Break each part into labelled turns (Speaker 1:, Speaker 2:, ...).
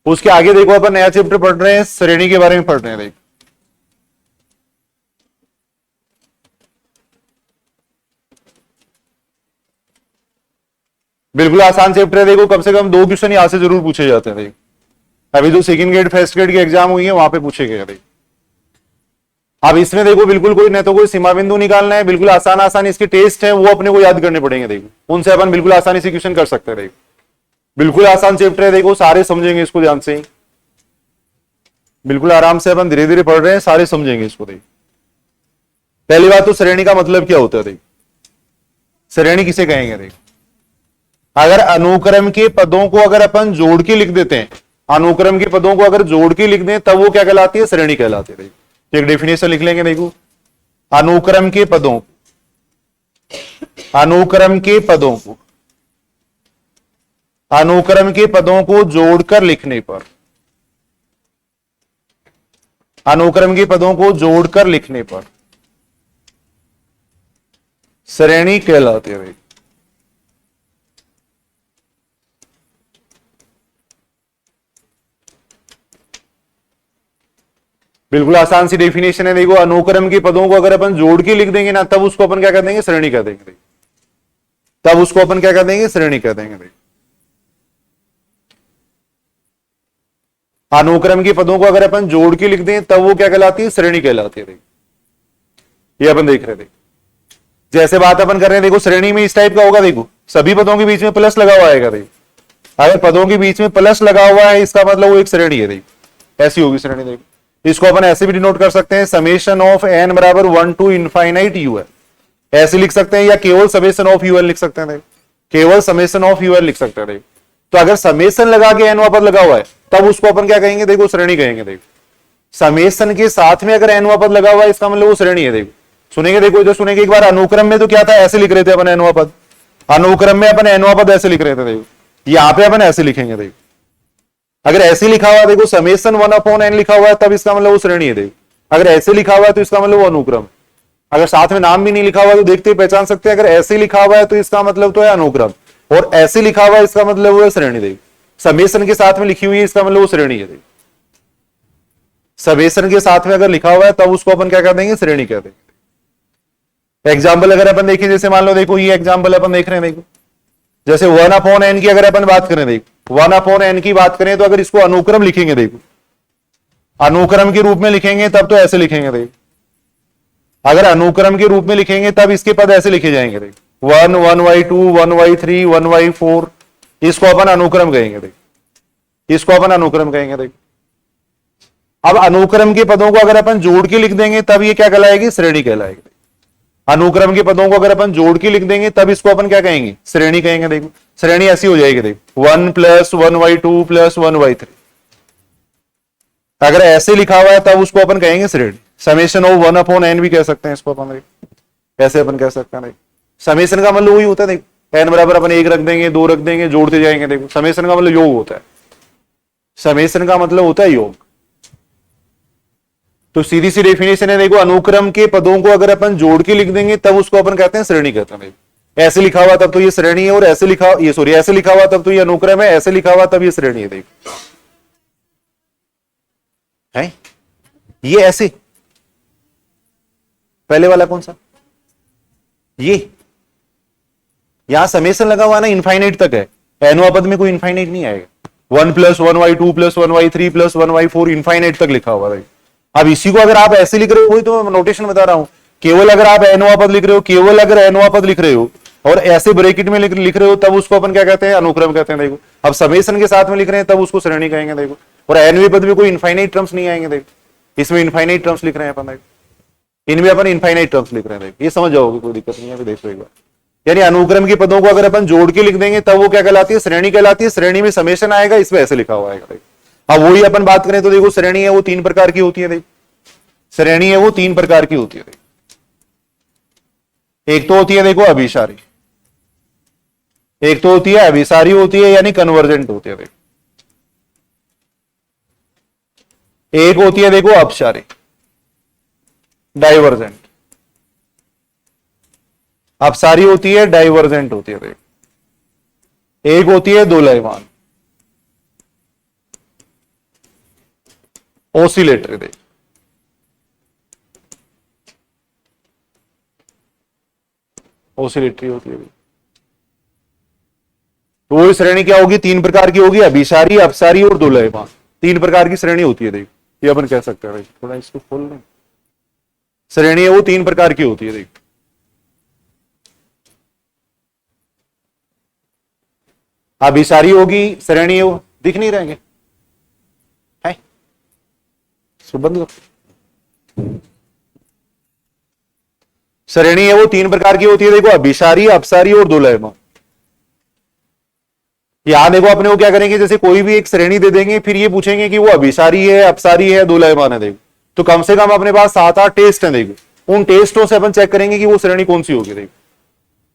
Speaker 1: उसके आगे देखो अपन नया चैप्टर पढ़ रहे हैं, श्रेणी के बारे में पढ़ रहे हैं। देखो बिल्कुल आसान चैप्टर है। देखो कम से कम 2 क्वेश्चन यहां से जरूर पूछे जाते हैं। देखो अभी जो सेकंड ग्रेड फर्स्ट ग्रेड की एग्जाम हुई है वहां पे पूछे गए। देखो अब इसमें देखो बिल्कुल कोई न तो कोई सीमा बिंदु निकालना है, बिल्कुल आसान आसान इसके टेस्ट है वो अपने को याद करने पड़ेंगे। देखो उनसे अपन बिल्कुल आसानी से क्वेश्चन कर सकते हैं। देखो बिल्कुल आसान चैप्टर है। देखो सारे समझेंगे इसको ध्यान से, बिल्कुल आराम से अपन धीरे धीरे पढ़ रहे हैं, सारे समझेंगे इसको। देखो पहली बात तो श्रेणी का मतलब क्या होता है। देखो श्रेणी किसे कहेंगे। देखो अगर अनुक्रम के पदों को अगर अपन जोड़ के लिख देते हैं, अनुक्रम के पदों को अगर जोड़ के लिख दें तब वो क्या कहलाती है, श्रेणी कहलाती है। देखो एक डेफिनेशन लिख लेंगे। देखो अनुक्रम के पदों, अनुक्रम के पदों को, अनुक्रम के पदों को जोड़कर लिखने पर, अनुक्रम के पदों को जोड़कर लिखने पर श्रेणी कहलाती है। बिल्कुल आसान सी डेफिनेशन है। देखो अनुक्रम के पदों को अगर अपन जोड़ के लिख देंगे ना तब उसको अपन क्या कर देंगे, श्रेणी कह देंगे। तब उसको अपन क्या कर देंगे, श्रेणी कह देंगे। अनुक्रम के पदों को अगर अपन जोड़ के लिख दें तब वो क्या कहलाती है, श्रेणी कहलाती है। ये अपन देख रहे थे जैसे बात अपन कर रहे हैं। देखो श्रेणी में इस टाइप का होगा। देखो सभी पदों के बीच में प्लस लगा हुआ आएगा। देखो अगर पदों के बीच में प्लस लगा हुआ है इसका मतलब वो एक श्रेणी है। देखो ऐसी होगी श्रेणी। देखो इसको अपन ऐसे भी डिनोट कर सकते हैं, समेशन ऑफ एन बराबर 1 टू इनफाइनाइट यूएल, ऐसे लिख सकते हैं, या केवल समेशन ऑफ यूएल लिख सकते हैं। केवल समेशन ऑफ यूएल लिख सकते हैं। तो अगर समेशन लगा के एनवा पद लगा हुआ है तब उसको अपन क्या कहेंगे, देखो श्रेणी कहेंगे। देखो समेशन के साथ में अगर एनवा पद लगा हुआ है इसका मतलब वो श्रेणी है। देखो सुनेंगे, देखो जो सुनेंगे एक बार, अनुक्रम में तो क्या था, ऐसे लिख रहे थे अपन एनवा पद, अनुक्रम में अपन एनवा पद ऐसे लिख रहे थे। देखो यहां पे अपन ऐसे लिखेंगे। देखो अगर ऐसे लिखा हुआ है, देखो समेशन 1 अपॉन एन लिखा हुआ है तब इसका मतलब वो श्रेणी है। देखो अगर ऐसे लिखा हुआ है तो इसका मतलब वो अनुक्रम। अगर साथ में नाम भी नहीं लिखा हुआ तो देखते ही पहचान सकते हैं, अगर ऐसे लिखा हुआ है तो इसका मतलब तो है अनुक्रम, और ऐसे लिखा हुआ है इसका मतलब वो है श्रेणी। देखो समेशन के साथ में लिखी हुई है इसका मतलब वो श्रेणी है। देखो समेशन के साथ में अगर लिखा हुआ है तब उसको अपन क्या कर देंगे, श्रेणी कह देंगे। एग्जाम्पल अगर अपन देखें, जैसे मान लो देखो ये एग्जाम्पल अपन देख रहे हैं। देखो जैसे 1 अपॉन एन की अगर अपन बात करें, देखो 1 अपॉन एन की बात करें तो अगर इसको अनुक्रम लिखेंगे, देखो अनुक्रम के रूप में लिखेंगे तब तो ऐसे लिखेंगे। देखो अगर अनुक्रम के रूप में लिखेंगे तब इसके पद ऐसे लिखे जाएंगे। देखो 1 1y2 1y3 1y4, इसको अपन अनुक्रम कहेंगे। देखो इसको अपन अनुक्रम कहेंगे। देखो अब अनुक्रम के पदों को अगर अपन जोड़ के लिख देंगे तब ये क्या कहलाएगी, श्रेणी कहलाएगी। अनुक्रम के पदों को अगर अपन जोड़ के लिख देंगे तब इसको अपन क्या कहेंगे, श्रेणी कहेंगे। देखो श्रेणी ऐसी हो जाएगी। देखो 1 + 1y2 + 1y3, अगर ऐसे लिखा हुआ है तब उसको अपन कहेंगे श्रेणी। समेशन ऑफ 1 अपॉन एन भी कह सकते हैं इसको अपन। ऐसे अपन कह सकते हैं। समेशन का मतलब वही होता है। देखो एन बराबर अपन 1 रख देंगे, 2 रख देंगे, जोड़ते जाएंगे। देखो समेशन का मतलब योग होता है। समेशन का मतलब होता है योग। तो सीधी सी डेफिनेशन है। देखो अनुक्रम के पदों को अगर अपन जोड़ के लिख देंगे तब उसको अपन कहते हैं श्रेणी कहते हैं। ऐसे लिखा हुआ तब तो ये श्रेणी है, और ऐसे लिखा, ये सॉरी ऐसे लिखा हुआ तब तो ये अनुक्रम है, ऐसे लिखा हुआ तब ये श्रेणी है। देखो है ये ऐसे, पहले वाला कौन सा, ये यहां समेशन लगा हुआ ना, इनफाइनाइट तक है। एनवा पद में कोई इनफाइनाइट नहीं आएगा। 1 + 1y2 + 1y3 + 1y4 इनफाइनाइट तक लिखा हुआ है। अब इसी को अगर आप ऐसे लिख रहे हो, वही तो मैं नोटेशन बता रहा हूं, केवल अगर आप एनवा पद लिख रहे हो, केवल अगर एनवा पद लिख रहे हो और ऐसे ब्रैकेट में लिख रहे हो तब उसको अपन क्या कहते हैं, अनुक्रम कहते हैं। देखो अब समेशन के साथ में लिख रहे हैं तब उसको श्रेणी कहेंगे। देखो और एनवे पद में कोई इनफाइनाइट टर्म्स नहीं आएंगे। देखो इसमें इनफाइनाइट टर्म्स लिख रहे हैं अपन, इनमें अपन इनफाइनाइट टर्म्स लिख रहे हैं। देखो ये समझ जाओगे, कोई दिक्कत नहीं है। देखो एक बार, यानी अनुक्रम के पदों को अगर अपन जोड़ के लिख देंगे तब वो क्या कहलाती है, श्रेणी कहलाती है। श्रेणी में समेशन आएगा, इसमें ऐसे लिखा हुआ आएगा। अब वही अपन बात करें तो देखो श्रेणी है वो 3 प्रकार की होती है। देखो श्रेणी है वो 3 प्रकार की होती है। एक तो होती है देखो अभिसारी, एक तो होती है अभिसारी होती है यानी कन्वर्जेंट होती है। देखो एक होती है देखो अपसारी, डाइवर्जेंट। अपसारी होती है, डाइवर्जेंट होती है। देखो एक होती है दोलयमान, ऑसिलेटरी देखो, ऑसिलेटरी होती है। तो वो श्रेणी क्या होगी, तीन प्रकार की होगी, अभिसारी, अपसारी और दोलयमान। तीन प्रकार की श्रेणी होती है देखो, ये अपन कह सकते हैं। थोड़ा इसको खोल लें, श्रेणी है वो तीन प्रकार की होती है देखो। अभिसारी होगी, श्रेणी है वो, दिख नहीं रहेंगे है, बंद कर। श्रेणी है वो तीन प्रकार की होती है देखो, अभिसारी, अपसारी और दोलयमान। यहां देखो अपने को क्या करेंगे, जैसे कोई भी एक श्रेणी दे देंगे, फिर ये पूछेंगे कि वो अभिसारी है, अपसारी है, दोलयमान है देखो। तो कम से कम अपने पास 7-8 टेस्ट हैं देखो, उन टेस्टों से अपन चेक करेंगे कि वो श्रेणी कौन सी होगी देखो।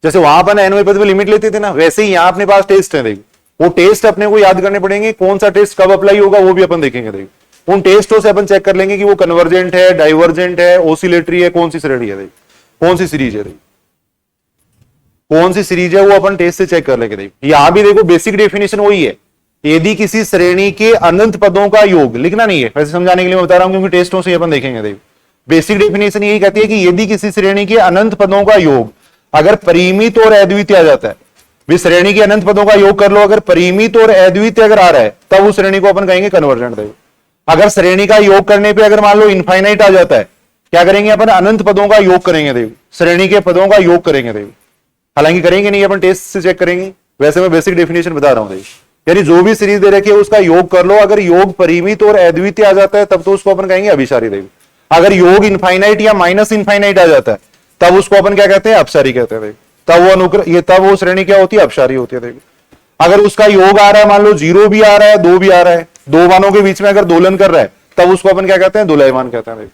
Speaker 1: जैसे वहां अपन एन पद में लिमिट लेते थे ना, वैसे ही यहां अपने पास टेस्ट है देखो। वो टेस्ट अपने को याद करने पड़ेंगे, कौन सा टेस्ट कब अप्लाई होगा वो भी अपन देखेंगे देखो। उन टेस्टों से अपन चेक कर लेंगे कि वो कन्वर्जेंट है, डाइवर्जेंट है, ऑसिलेटरी है, कौन सी श्रेणी है देखो, कौन सी सीरीज है देखो, कौन सी सीरीज है वो अपन टेस्ट से चेक कर लेंगे देखो। यहां भी देखो बेसिक डेफिनेशन वही है, यदि किसी श्रेणी के अनंत पदों का योग, लिखना नहीं है वैसे समझाने के लिए मैं बता रहा हूं, क्योंकि टेस्टों से अपन देखेंगे देखो। बेसिक डेफिनेशन यही कहती है कि यदि किसी श्रेणी के अनंत पदों का योग अगर परिमित और अद्वितीय आ जाता है, भी श्रेणी के अनंत पदों का योग कर लो, अगर परिमित और अद्वितीय अगर आ रहा है, तब उस श्रेणी को अपन कहेंगे कन्वर्जेंट देखो। अगर श्रेणी का योग करने पे अगर मान लो इनफाइनाइट आ जाता है, क्या करेंगे अपन, अनंत पदों का योग करेंगे देखो, श्रेणी के पदों का योग करेंगे देखो। हालांकि करेंगे नहीं, अपन टेस्ट से चेक करेंगे, वैसे मैं बेसिक डेफिनेशन बता रहा हूं देखो। यानी जो भी सीरीज दे रखी है उसका योग कर लो, अगर योग परिमित और अद्वितीय आ जाता है तब तो उसको अपन कहेंगे अभिसारी देखो। अगर योग इनफाइनाइट या माइनस इनफाइनाइट आ जाता है तब उसको अपन क्या कहते हैं, अपसारी कहते हैं देखो। तब वो अनुक्रम, ये तब वो श्रेणी क्या होती है, अपसारी होती है देखो। अगर उसका योग आ रहा है, मान लो 0 भी आ रहा है, 2 भी आ रहा है, दो मानों के बीच में अगर दोलन कर रहा है, तब उसको अपन क्या कहते हैं, दोलयमान कहते हैं।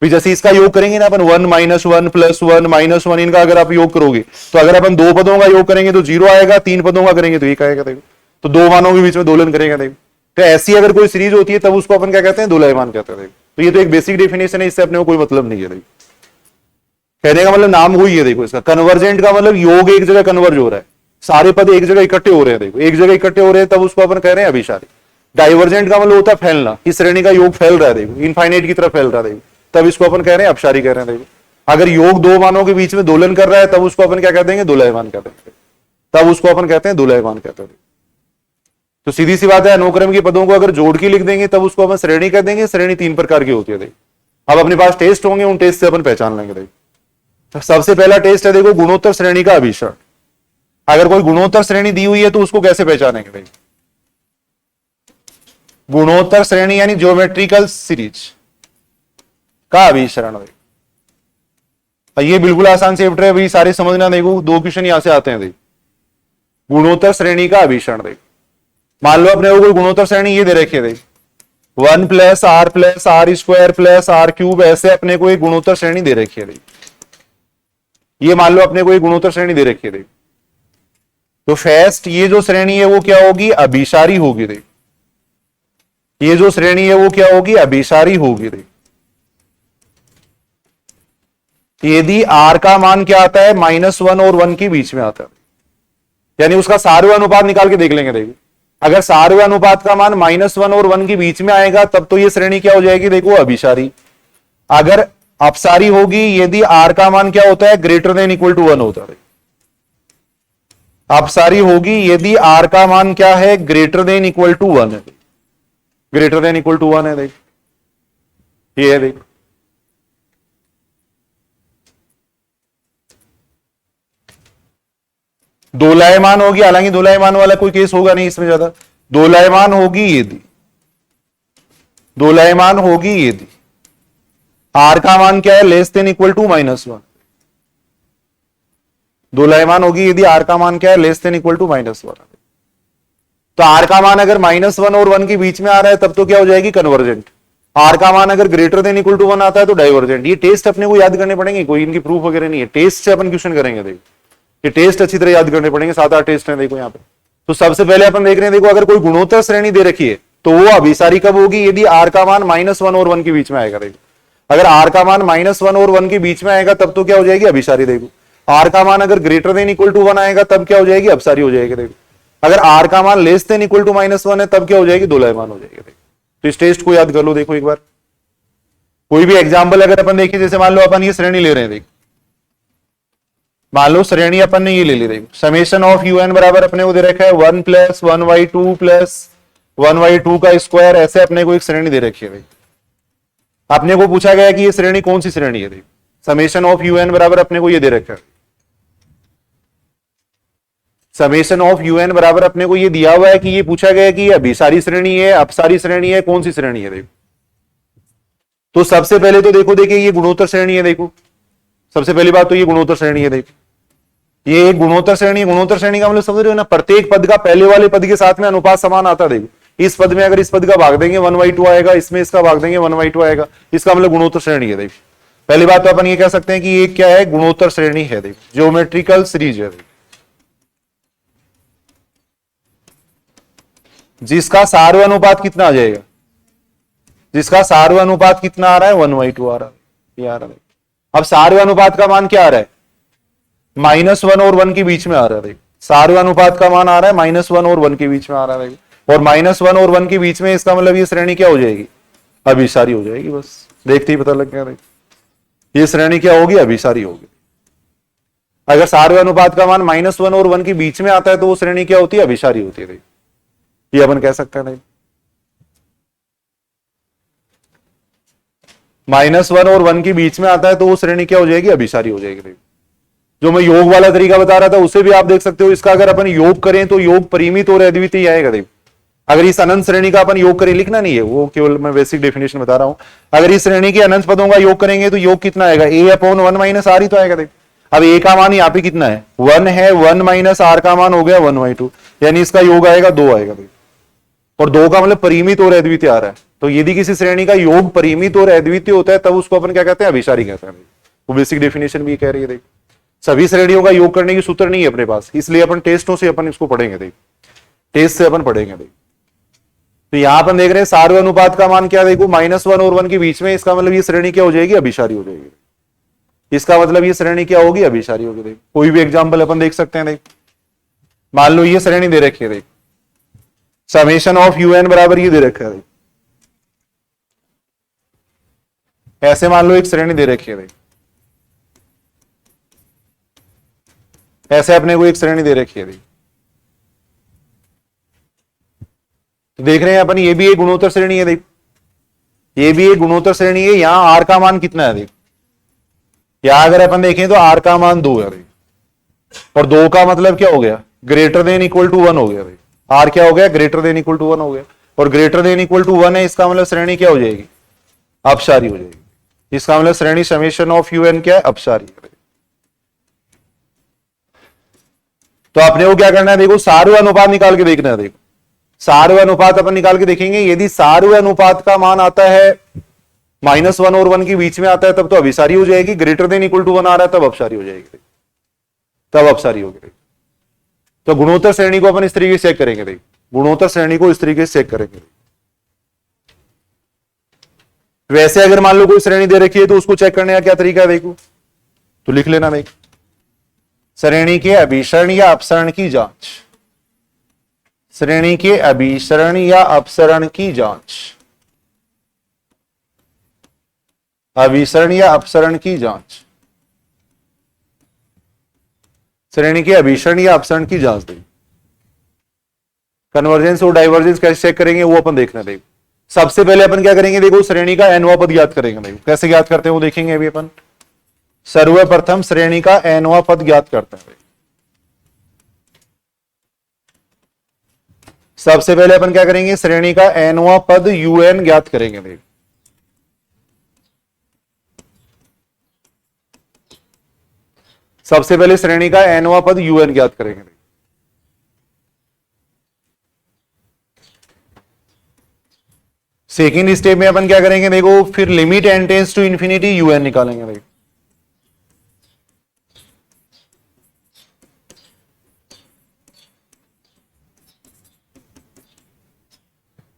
Speaker 1: जैसे इसका योग करेंगे ना अपन, 1 - 1 + 1 - 1, इनका अगर आप योग करोगे तो अगर अपन दो पदों का योग करेंगे तो 0 आएगा, तीन पदों का करेंगे तो 1 आएगा देखो। तो दो मानों के बीच में दोलन करेगा देखो। तो ऐसी अगर कोई सीरीज होती है तब उसको अपन क्या कहते हैं, दोलयमान कहते हैं देखो। तो ये तो एक बेसिक डेफिनेशन है, इससे अपने को कोई मतलब नहीं है देखो। कहने का मतलब नाम वही है देखो इसका। कन्वर्जेंट का मतलब योग एक जगह कन्वर्ज हो रहा है, सारे पद एक जगह इकट्ठे हो रहे हैं देखो, एक जगह इकट्ठे हो रहे हैं, तब उसको अपन कह रहे हैं अभिसारी। डाइवर्जेंट का मतलब होता है फैलना, इस श्रेणी का योग फैल रहा है देखो, इनफाइनाइट की तरफ फैल रहा है देखो, तब इसको अपन कह रहे हैं अपसारी कह रहे हैं देखो। अगर योग दो मानों के बीच में दोलन कर रहा है तब उसको अपन क्या कहते हैं, दोलयमान कहते हैं, तब उसको अपन कहते हैं दोलयमान कहते हैं। तो सीधी सी बात है, अनुक्रम के पदों को अगर जोड़ के लिख देंगे तब उसको अपन श्रेणी कह देंगे। श्रेणी तीन प्रकार की होती है देखो। अब अपने पास टेस्ट होंगे, उन टेस्ट से अपन पहचान लेंगे देखो। तो सबसे पहला टेस्ट है देखो, गुणोत्तर श्रेणी का अभिसरण। अगर कोई गुणोत्तर श्रेणी दी हुई है तो उसको कैसे पहचानेंगे देखो, गुणोत्तर श्रेणी यानी ज्योमेट्रिकल सीरीज का अभिसरण देखो। ये बिल्कुल आसान चैप्टर है भाई, सारे समझना देखो, 2 क्वेश्चन यहां से आते हैं देखो। गुणोत्तर श्रेणी का अभिसरण देखो, मान लो अपने को कोई गुणोत्तर श्रेणी ये दे रखी है देखो, 1 + r + r² + r³, ऐसे अपने को एक गुणोत्तर श्रेणी दे रखी है देखो। ये मान लो अपने को एक गुणोत्तर श्रेणी दे रखी है देखो। तो फर्स्ट ये जो श्रेणी है वो क्या होगी, अभिसारी होगी देखो। ये जो श्रेणी है वो क्या होगी, अभिसारी होगी देखो। यदि r का मान क्या आता है, -1 और 1 के बीच में आता है, यानी उसका सार्वय अनुपात निकाल के देख लेंगे देखो। अगर सार्वय अनुपात का मान -1 और 1 के बीच में आएगा तब तो ये श्रेणी क्या हो जाएगी देखो, अभिसारी। अगर अपसारी होगी यदि r का मान क्या होता है, >= 1 होता है। अपसारी होगी यदि r का मान क्या है, >= 1 है, >= 1 है देख, ये है देख। दोलायमान होगी, हालांकि दोलायमान वाला कोई केस होगा नहीं इसमें ज्यादा। दोलायमान होगी यदि, दोलायमान होगी यदि r का मान क्या है, <= -1। दोलायमान होगी यदि r का मान क्या है, <= -1। तो r का मान अगर -1 और 1 के बीच में आ रहा है तब तो क्या हो जाएगी, कन्वर्जेंट। r का मान अगर > 1 आता है तो डाइवर्जेंट। ये टेस्ट अपने को याद करने पड़ेंगे, कोई इनकी प्रूफ वगैरह नहीं है, टेस्ट से अपन क्वेश्चन करेंगे देखो। ये टेस्ट अच्छी तरह याद करने पड़ेंगे, 7-8 टेस्ट हैं देखो यहाँ पे। तो सबसे पहले अपन देख रहे हैं देखो, अगर कोई गुणोत्तर श्रेणी दे रखी है तो वो अभिसारी कब होगी, यदि r का मान -1 और 1 के बीच में आएगा देखो। अगर r का मान -1 और 1 के बीच में आएगा तब तो क्या हो जाएगी, अभिसारी देखो। r का मान अगर > 1 आएगा तब क्या हो जाएगी, अपसारी हो जाएगी देखो। अगर r का मान <= -1 है तब क्या हो जाएगी, दोलायमान हो जाएगी देखो। तो इस टेस्ट को याद कर लो। देखो एक बार कोई भी एग्जाम्पल अगर अपन देखिए, जैसे मान लो अपन ये श्रेणी ले रहे हैं, देखो मान लो श्रेणी अपन ने ये ले ली, देखो समेशन ऑफ यू एन बराबर अपने को दे रखा है 1 + 1/2 + 1/2 का स्क्वायर, ऐसे अपने को एक श्रेणी दे रखी है। भाई अपने को पूछा गया कि ये श्रेणी कौन सी श्रेणी है, देखो समेशन ऑफ यू एन बराबर अपने को ये दे रखा है, समेशन ऑफ यू एन बराबर अपने को ये दिया हुआ है कि ये पूछा गया कि ये अभिसारी श्रेणी है, अपसारी श्रेणी है, कौन सी श्रेणी है। देखो तो सबसे पहले तो देखिए ये गुणोत्तर श्रेणी है। देखो सबसे पहली बात तो ये गुणोत्तर श्रेणी है। देखो ये एक गुणोत्तर श्रेणी है। गुणोत्तर श्रेणी का मतलब समझ रहे हो ना, प्रत्येक पद का पहले वाले पद के साथ में अनुपात समान आता है। देखो इस पद में अगर इस पद का भाग देंगे 1/2 आएगा, इसमें इसका भाग देंगे 1/2 आएगा, इसका मतलब गुणोत्तर श्रेणी है। देखो पहली बात तो अपन ये कह सकते हैं कि ये क्या है, गुणोत्तर श्रेणी है। देखो ज्योमेट्रिकल सीरीज है जिसका सार्व अनुपात कितना आ जाएगा, जिसका सार्व अनुपात कितना आ रहा है 1/2 आ रहा है, ये आ रहा है। अब सार्व अनुपात का मान क्या आ रहा है, -1 और 1 के बीच में आ रहा है। सार्व अनुपात का मान आ रहा है -1 और 1 के बीच में आ रहा है, और -1 और 1 के बीच में, इसका मतलब ये श्रेणी क्या हो जाएगी, अभिसारी हो जाएगी। बस देखते ही पता लग गया ये श्रेणी क्या होगी, अभिसारी होगी। अगर सार्व अनुपात का मान -1 और 1 के बीच में आता है तो वो श्रेणी क्या होती है, अभिसारी होती है। ये अपन कह सकते हैं। -1 और 1 के बीच में आता है तो वो श्रेणी क्या हो जाएगी, अभिसारी हो जाएगी। जो मैं योग वाला तरीका बता रहा था उसे भी आप देख सकते हो। इसका अगर अपन योग करें तो योग परिमित और अद्वितीय आएगा। देखो अगर इस अनंत श्रेणी का अपन योग करें, लिखना नहीं है वो, केवल मैं बेसिक डेफिनेशन बता रहा हूं। अगर इस श्रेणी के अनंत पदों का योग करेंगे तो योग कितना आएगा, a/1 - r ही तो आएगा। देखो अब a का मान यहाँ पे कितना है, 1 है, 1 - r का मान हो गया 1/2, यानी इसका योग आएगा 2 आएगा। और 2 का मतलब परिमित और अद्वितीय आ रहा है। तो यदि किसी श्रेणी का योग परिमित और अद्वितीय होता है तब उसको अपन क्या कहते हैं, अभिसारी कहते हैं। वो बेसिक डेफिनेशन भी कह रही है। देखो सभी श्रेणियों का योग करने की सूत्र नहीं है अपने पास, इसलिए अपन टेस्टों से अपन इसको पढ़ेंगे। देखो टेस्ट से अपन पढ़ेंगे। देखो तो यहां अपन देख रहे हैं सार्व अनुपात का मान क्या, देखो -1 और 1 के बीच में, इसका मतलब ये श्रेणी क्या हो जाएगी, अभिसारी हो जाएगी। इसका मतलब ये श्रेणी क्या होगी, अभिसारी होगी। देखो कोई भी एग्जाम्पल अपन देख सकते हैं। देखो मान लो ये श्रेणी दे रखी है, देखो समेशन ऑफ यू एन बराबर ये दे रखा है। ऐसे मान लो एक श्रेणी दे रखी है। देखो ऐसे अपने को एक श्रेणी दे रखी है। तो देख रहे हैं अपन, ये भी एक गुणोत्तर श्रेणी है। देखो ये भी एक गुणोत्तर श्रेणी है। यहां आर का मान कितना है, देखो यहां अगर अपन देखें तो आर का मान 2 है। देखो और 2 का मतलब क्या हो गया, >= 1 हो गया। आर क्या हो गया, >= 1 हो गया। और >= 1 है, इसका मतलब श्रेणी क्या हो जाएगी, अपसारी हो जाएगी। इसका मतलब श्रेणी समेशन ऑफ यू एन क्या है, अपसारी है। तो अपने को क्या करना है, देखो सार्व अनुपात निकाल के देखना है। देखो सार्व अनुपात अपन निकाल के देखेंगे। यदि सार्व अनुपात का मान आता है -1 और 1 के बीच में आता है तब तो अभिसारी हो जाएगी। >= 1 आ रहा है तब अपसारी हो जाएगी, तब अपसारी होगी। तो गुणोत्तर श्रेणी को अपन इस तरीके से चेक करेंगे। देखो गुणोत्तर श्रेणी को इस तरीके से चेक करेंगे। वैसे अगर मान लो कोई श्रेणी दे रखी है तो उसको चेक करने का क्या तरीका है, देखो तो लिख लेना। देखो श्रेणी के अभिसरण या अपसरण की जांच, श्रेणी के अभिसरण या अपसरण की जांच, अभिसरण या अपसरण की जांच, श्रेणी के अभिसरण या अपसरण की जांच। दें कन्वर्जेंस और डाइवर्जेंस कैसे चेक करेंगे वो अपन देखना। देखो सबसे पहले अपन क्या करेंगे, देखो श्रेणी का nवां पद ज्ञात करेंगे। देखो कैसे ज्ञात करते हैं वो देखेंगे अभी अपन। सर्वप्रथम श्रेणी का nवां पद ज्ञात करते हैं। सबसे पहले अपन क्या करेंगे, श्रेणी का nवां पद un ज्ञात करेंगे। देखो सबसे पहले श्रेणी का nवां पद un ज्ञात करेंगे। सेकेंड स्टेप में अपन क्या करेंगे, देखो फिर limit n tends to infinity un निकालेंगे। देखो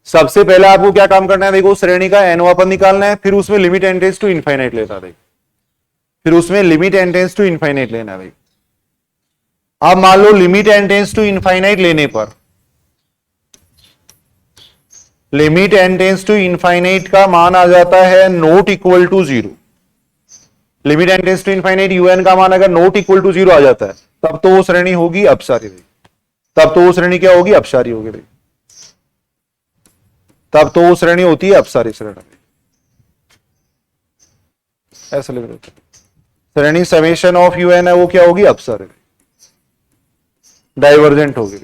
Speaker 1: सबसे पहले आपको क्या काम करना है, देखो श्रेणी का nवां पद निकालना है, फिर उसमें limit n tends to infinite लेना है। फिर उसमें limit n tends to infinite लेना है। अब मान लो limit n tends to infinite लेने पर, limit n tends to infinite का मान आ जाता है not equal to zero. Limit n tends to infinite u n का मान अगर नॉट इक्वल टू जीरो आ जाता है तब तो वो श्रेणी होगी अपसारी। तब तो वो श्रेणी क्या होगी? अपसारी होगी। तब तो वो श्रेणी होती है अपसारी श्रेणी। ऐसा लिख रहे श्रेणी समेशन ऑफ यूएन है वो क्या होगी? अपसारी, डाइवर्जेंट होगी।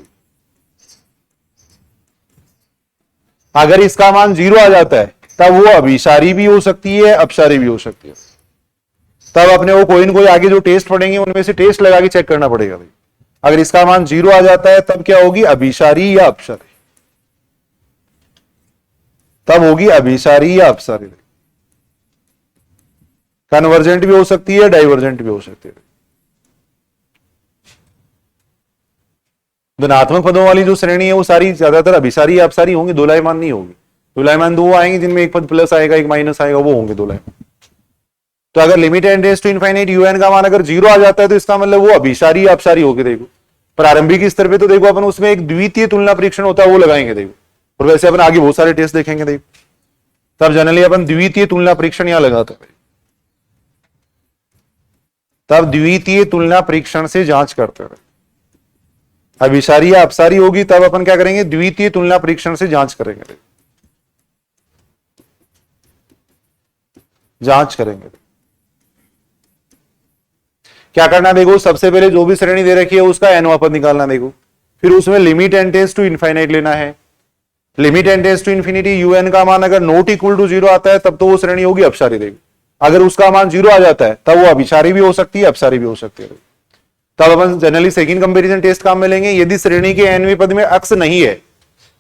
Speaker 1: अगर इसका मान जीरो आ जाता है तब वो अभिसारी भी हो सकती है, अपसारी भी हो सकती है। तब अपने वो कोई न कोई आगे जो टेस्ट पढ़ेंगे उनमें से टेस्ट लगा के चेक करना पड़ेगा भाई। अगर इसका मान जीरो आ जाता है तब क्या होगी? अभिसारी या अपसारी। तब होगी अभिसारी या अपसारी। कन्वर्जेंट भी हो सकती है, डाइवर्जेंट भी हो सकती है। धनात्मक पदों वाली जो श्रेणी है वो सारी ज्यादातर अभिसारी या अपसारी होंगी, दोलायमान नहीं होगी। दोलायमान दो आएंगे जिनमें एक पद प्लस आएगा एक माइनस आएगा, वो होंगे दोलायमान। तो अगर limit n tends to infinite u n का मान अगर जीरो आ जाता है तो इसका मतलब वो अभिसारी या अपसारी होगी। देखो प्रारंभिक स्तर पे तो देखो अपन उसमें एक द्वितीय तुलना परीक्षण होता है वो लगाएंगे देखो, और वैसे अपन आगे बहुत सारे टेस्ट देखेंगे देखो, तब जनरली अपन द्वितीय तुलना परीक्षण यहां लगाते हैं। तब द्वितीय तुलना परीक्षण से जांच करते हैं अभिसारी या अपसारी होगी, तब अपन क्या करेंगे? द्वितीय तुलना परीक्षण से जांच करेंगे। जांच करेंगे क्या करना? देखो सबसे पहले जो भी श्रेणी दे रखी है उसका एनवा पद निकालना। देखो फिर उसमें limit n tends to infinite लेना है। Limit n tends to infinity u n का मान अगर नॉट इक्वल टू जीरो आता है तब तो वो श्रेणी होगी अपसारी। देखो अगर उसका मान जीरो आ जाता है तब वो अभिसारी भी हो सकती है, अपसारी भी हो सकती है। तब अपन जनरली सेकंड कंपैरिजन टेस्ट काम में लेंगे। यदि श्रेणी के एनवे पद में अक्स नहीं है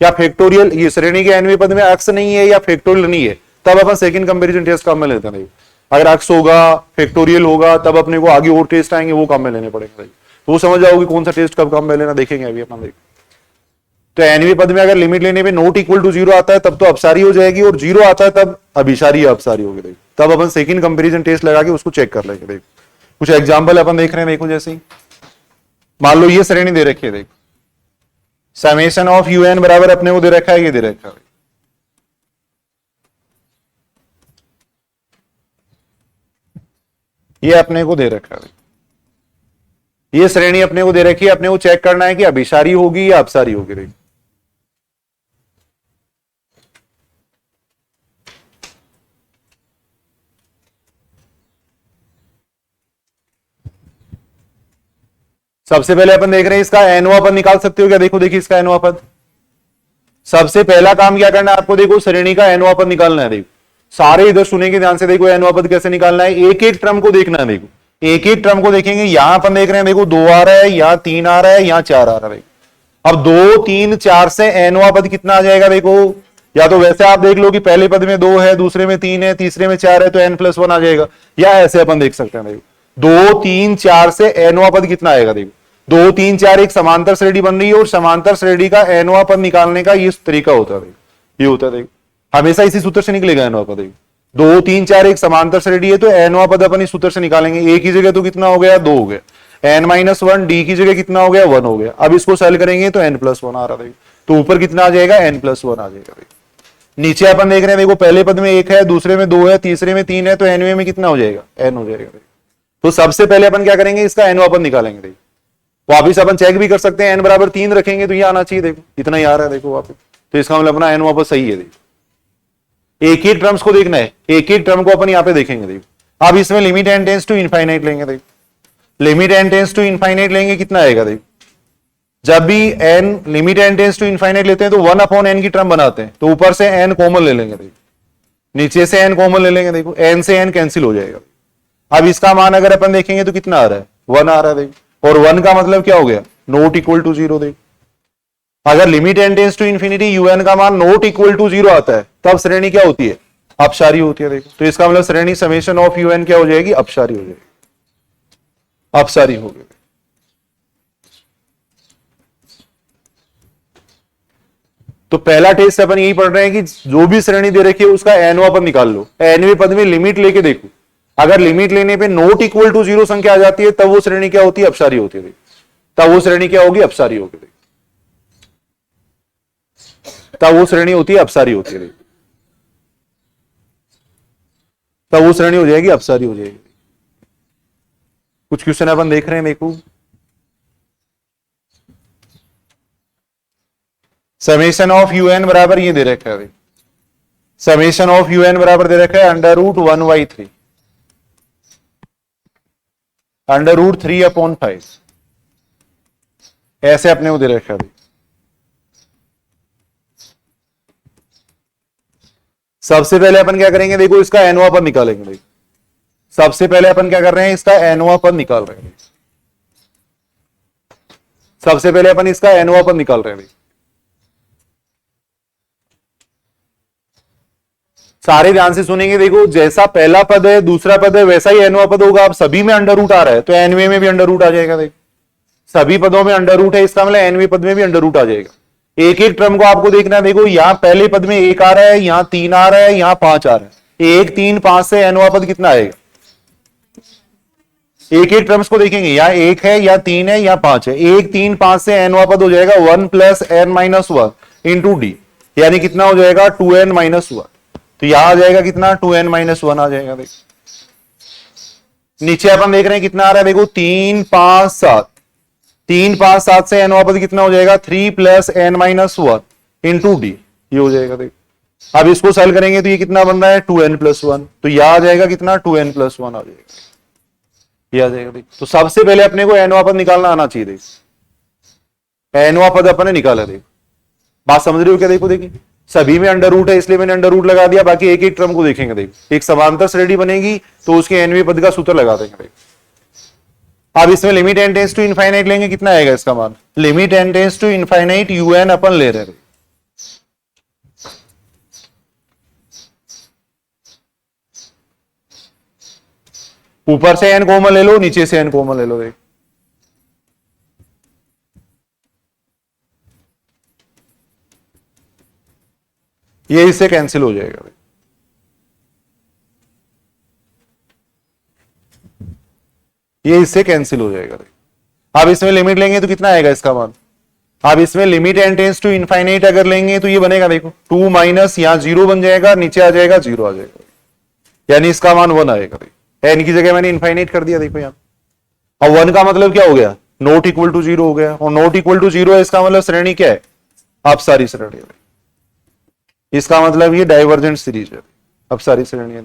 Speaker 1: या फैक्टोरियल, ये श्रेणी के एनवे पद में अक्स नहीं है या फैक्टोरियल नहीं है, तब अपन सेकंड कंपैरिजन टेस्ट काम में लेते हैं। अगर अक्स होगा, फैक्टोरियल होगा, तब अपने को आगे और टेस्ट आएंगे वो काम में लेने पड़ेंगे। वो समझ जाओगे कौन सा टेस्ट कब काम में लेना, देखेंगे अभी अपन। देख तो एनवी पद में अगर लिमिट लेने पे नॉट इक्वल टू जीरो आता है तब तो अपसारी हो जाएगी, और जीरो आता है तब अभिसारी या अपसारी होगी। देखो तब अपन सेकंड कंपैरिजन टेस्ट लगा के उसको चेक कर लेंगे। देखो कुछ एग्जांपल अपन देख रहे हैं। देखो जैसे मान लो ये श्रेणी दे रखी है, देखो समेशन ऑफ यूएन बराबर अपने को दे रखा है, ये दे रखा है। ये अपने को दे रखा है, ये श्रेणी अपने को दे रखी है। अपने को चेक करना है कि अभिसारी होगी या अपसारी होगी। देखो सबसे पहले अपन देख रहे हैं इसका एनवा पद निकाल सकते हो क्या? देखो देखिए इसका एनवा पद। सबसे पहला काम क्या करना है आपको? देखो श्रेणी का एनवा पद निकालना है। देखो सारे इधर सुनेंगे ध्यान से। देखो एनवा पद कैसे निकालना है, एक एक टर्म को देखना है। देखो एक एक टर्म को देखेंगे। यहां अपन देख रहे हैं देखो 2 आ रहा है, यहां 3 आ रहा है, यहां 4 आ रहा है। अब 2, 3, 4 से एनवा पद कितना आ जाएगा? देखो या तो वैसे आप देख लो कि पहले पद में 2 है, दूसरे में 3 है, तीसरे में 4 है, तो n+1 आ जाएगा। या ऐसे अपन देख सकते हैं। देखो 2, 3, 4 से एनवा पद कितना आएगा? देखो 2, 3, 4 एक समांतर श्रेणी बन रही है, और समांतर श्रेणी का एनवा पद निकालने का ये तरीका होता है। ये होता है, देखो हमेशा इसी सूत्र से निकलेगा एनवा पद। देखो 2, 3, 4 एक समांतर श्रेणी है, तो एनवा पद अपन इस सूत्र से निकालेंगे। ए की जगह तो कितना हो गया? 2 हो गया। n-1, डी की जगह कितना हो गया? 1 हो गया। अब इसको सॉल्व करेंगे तो n+1 आ रहा है। तो ऊपर कितना आ जाएगा? n+1 आ जाएगा। नीचे अपन देख रहे हैं देखो पहले पद में 1 है, दूसरे में 2 है, तीसरे में 3 है, तो एनवे में कितना हो जाएगा? n हो जाएगा। तो सबसे पहले अपन क्या करेंगे? इसका एनवा पद निकालेंगे। देखो वापिस अपन चेक भी कर सकते हैं, n बराबर 3 रखेंगे तो ये आना चाहिए। देखो इतना ही आ रहा है। देखो वापिस, तो इसका मतलब अपना एनवा पद सही है। देखो एक ही टर्म्स को देखना है, एक एक टर्म को अपन यहां पे देखेंगे। देखो अब इसमें limit n tends to infinite लेंगे। देखो limit n tends to infinite लेंगे, कितना आएगा? देखो जब भी n limit n tends to infinite लेते हैं तो 1/n की टर्म बनाते हैं, तो ऊपर से n कॉमन ले लेंगे। देखो नीचे से n कॉमन ले लेंगे। देखो n से n कैंसिल हो जाएगा। अब इसका मान अगर अपन देखेंगे तो कितना आ रहा है? 1 आ रहा है। देखो और 1 का मतलब क्या हो गया? Not equal to 0। देखो अगर limit n tends to infinity u n का मान नॉट इक्वल टू 0 आता है तब श्रेणी क्या होती है? अपसारी होती है। देखो तो इसका मतलब श्रेणी समेशन ऑफ यूएन क्या हो जाएगी? अपसारी हो जाएगी। अपसारी हो गई। तो पहला टेस्ट अपन यही पढ़ रहे हैं कि जो भी श्रेणी दे रखी है उसका एनवा पद निकाल लो। एनवे पद में लिमिट लेके देखो, अगर लिमिट लेने पे नॉट इक्वल टू 0 संख्या आ जाती है तब वो श्रेणी क्या होती है? अपसारी होती है। तब वो श्रेणी क्या होगी? अपसारी होगी। तब वो श्रेणी होती है अपसारी होती है, तब वो श्रेणी हो जाएगी अपसारी हो जाएगी। कुछ क्वेश्चन अपन देख रहे हैं, देखो समेशन ऑफ यू एन बराबर ये दे रखा है, समेशन ऑफ यू एन बराबर दे रखा है अंडर रूट 1/3, अंडर रूट 3/5, ऐसे अपने को दे रखा है। सबसे पहले अपन क्या करेंगे, देखो इसका एनोवा पद निकालेंगे। देखो सबसे पहले अपन क्या कर रहे हैं, इसका एनोवा पद निकाल रहे हैं। सबसे पहले अपन इसका एनोवा पद निकाल रहे हैं। सारे ध्यान से सुनेंगे। देखो जैसा पहला पद है दूसरा पद है वैसा ही एनोवा पद होगा। अब सभी में अंडर रूट आ रहा है तो एनवे में भी अंडर रूट आ जाएगा। देखो सभी पदों में अंडर रूट है, इसका मतलब एनवे पद में भी अंडर रूट आ जाएगा। एक एक टर्म को आपको देखना है। देखो यहां पहले पद में 1 आ रहा है, यहां 3 आ रहा है, यहां 5 आ रहा है। 1 3 5 से एनोवा पद कितना आएगा? एक एक टर्म्स को देखेंगे, यहाँ 1 है या 3 है या 5 है। 1 3 5 से एनोवा पद हो जाएगा 1 + n-1 इंटू डी, यानी कितना हो जाएगा 2n-1। तो यहां आ जाएगा कितना 2n-1 आ जाएगा। देखो नीचे अपन देख रहे हैं कितना आ रहा है। देखो 3 5 7, 3 5 7 से एनोवा पद कितना हो जाएगा 3 + n-1 इंटू डी, ये हो जाएगा। देखो अब इसको सॉल्व करेंगे तो ये कितना बन रहा है 2n+1, तो यह आ जाएगा कितना 2n+1 आ जाएगा, ये आ जाएगा। देखो तो सबसे पहले अपने को एनोवा पद निकालना आना चाहिए। देखो एनोवा पद अपन ने निकाला। देखो बात समझ रहे हो क्या? देखो देखिए सभी में अंडर रूट है इसलिए मैंने अंडर रूट लगा दिया। बाकी एक एक टर्म को देखेंगे। देखो एक समांतर श्रेणी बनेगी तो उसके एनवे पद का सूत्र लगा देंगे। देखो अब इसमें limit n tends to infinite लेंगे, कितना आएगा इसका मान? Limit n tends to infinite un अपन ले रहे हैं। ऊपर से n कॉमन ले लो, नीचे से n कॉमन ले लो। देख ये इससे कैंसिल हो जाएगा। ये इससे कैंसिल हो जाएगा। अब इसमें लिमिट लेंगे तो कितना आएगा इसका मान? अब इसमें limit n tends to infinite अगर लेंगे तो ये बनेगा। देखो 2 माइनस यहां 0 बन जाएगा, नीचे आ जाएगा 0 आ जाएगा, यानी इसका मान 1 आएगा। n की जगह मैंने इनफाइनाइट कर दिया। देखो यहां अब 1 का मतलब क्या हो गया? नॉट इक्वल टू 0 हो गया। और नॉट इक्वल टू 0 है इसका मतलब श्रेणी क्या है? अपसारी श्रेणी है। इसका मतलब ये डाइवर्जेंट सीरीज है, अपसारी श्रेणी है।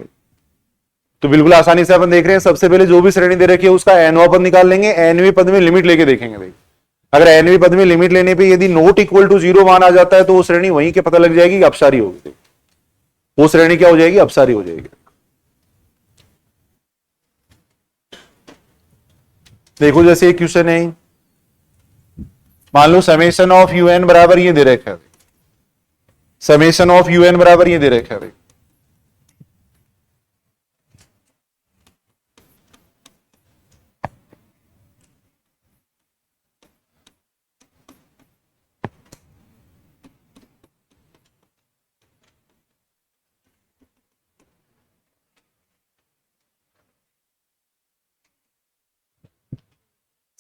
Speaker 1: तो बिल्कुल आसानी से अपन देख रहे हैं। सबसे पहले जो भी श्रेणी दे रखी है उसका एनवा पद निकाल लेंगे। एनवे पद में लिमिट लेके देखेंगे। देखिए अगर एनवे पद में लिमिट लेने पे यदि नॉट इक्वल टू 0 मान आ जाता है तो वो श्रेणी वहीं के पता लग जाएगी कि अपसारी होगी। वो श्रेणी क्या हो जाएगी? अपसारी हो जाएगी। देखो जैसे एक क्वेश्चन है, मान लो समेशन ऑफ यूएन बराबर ये दे रखा है। समेशन ऑफ यूएन बराबर ये दे रखा है।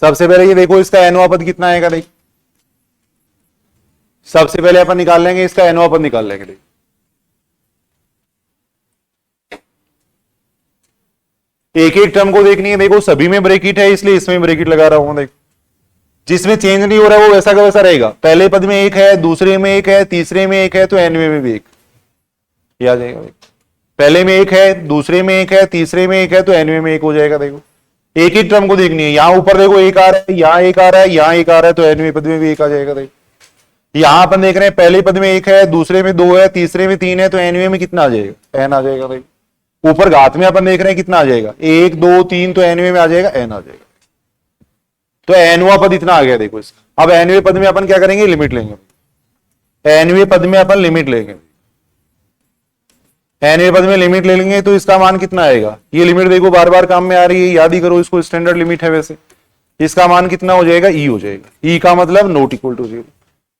Speaker 1: सबसे पहले ये देखो इसका एनवा पद कितना आएगा। देख सबसे पहले अपन निकाल लेंगे इसका एनवा पद निकाल लेंगे। देख एक एक टर्म को देखनी है। देखो सभी में ब्रेकिट है इसलिए इसमें ब्रेकिट लगा रहा हूं। देख जिसमें चेंज नहीं हो रहा है वो वैसा का वैसा रहेगा। पहले पद में 1 है, दूसरे में 1 है, तीसरे में 1 है, तो एनवे में भी 1 याद जाएगा। पहले में 1 है, दूसरे में 1 है, तीसरे में 1 है, तो एनवे में 1 हो जाएगा। देखो एक ही टर्म को देखनी है। यहां ऊपर देखो 1 आ रहा है, यहां 1 आ रहा है, यहां 1 आ रहा है, तो एनवे पद में भी 1 आ जाएगा। देखो यहां अपन देख रहे हैं पहले पद में 1 है, दूसरे में 2 है, तीसरे में 3 है, तो एनवे में कितना आ जाएगा? एन आ जाएगा। देखो ऊपर घात में अपन देख रहे हैं कितना आ जाएगा? 1 2 3, तो एनवे में आ जाएगा एन आ जाएगा। तो एनवा पद इतना आ गया। देखो इसका अब एनवे पद में अपन क्या करेंगे? लिमिट लेंगे। एनवे पद में अपन लिमिट लेंगे। एनवे पद में लिमिट ले लेंगे तो इसका मान कितना आएगा? ये लिमिट देखो बार बार काम में आ रही है, याद ही करो इसको, स्टैंडर्ड लिमिट है वैसे। इसका मान कितना हो जाएगा? ई हो जाएगा। ई का मतलब नॉट इक्वल टू 0,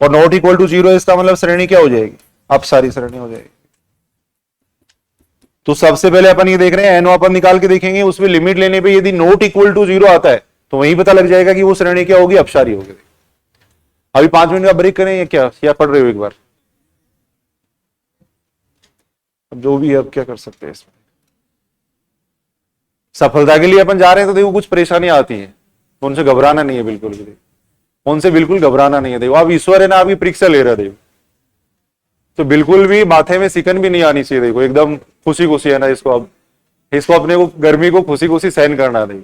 Speaker 1: और नॉट इक्वल टू 0 इसका मतलब श्रेणी क्या हो जाएगी? अपसारी श्रेणी हो जाएगी। तो सबसे पहले अपन ये देख रहे हैं एनवा पद निकाल के देखेंगे। उसमें लिमिट लेने पे यदि नॉट इक्वल टू 0 आता है तो वहीं पता लग जाएगा कि वो श्रेणी क्या होगी? अपसारी होगी। अभी 5 मिनट का ब्रेक करें या क्या, या पढ़ रहे हो एक बार? अब जो भी है, अब क्या कर सकते हैं इसमें। सफलता के लिए अपन जा रहे हैं तो देखो कुछ परेशानी आती है, तो उनसे घबराना नहीं है बिल्कुल भी, उनसे बिल्कुल घबराना नहीं है। देखो आप ईश्वर है ना, अभी परीक्षा ले रहे देखो, तो बिल्कुल भी माथे में सिकन भी नहीं आनी चाहिए। देखो एकदम खुशी खुशी है ना, इसको अपने को गर्मी को खुशी खुशी सहन करना। देखो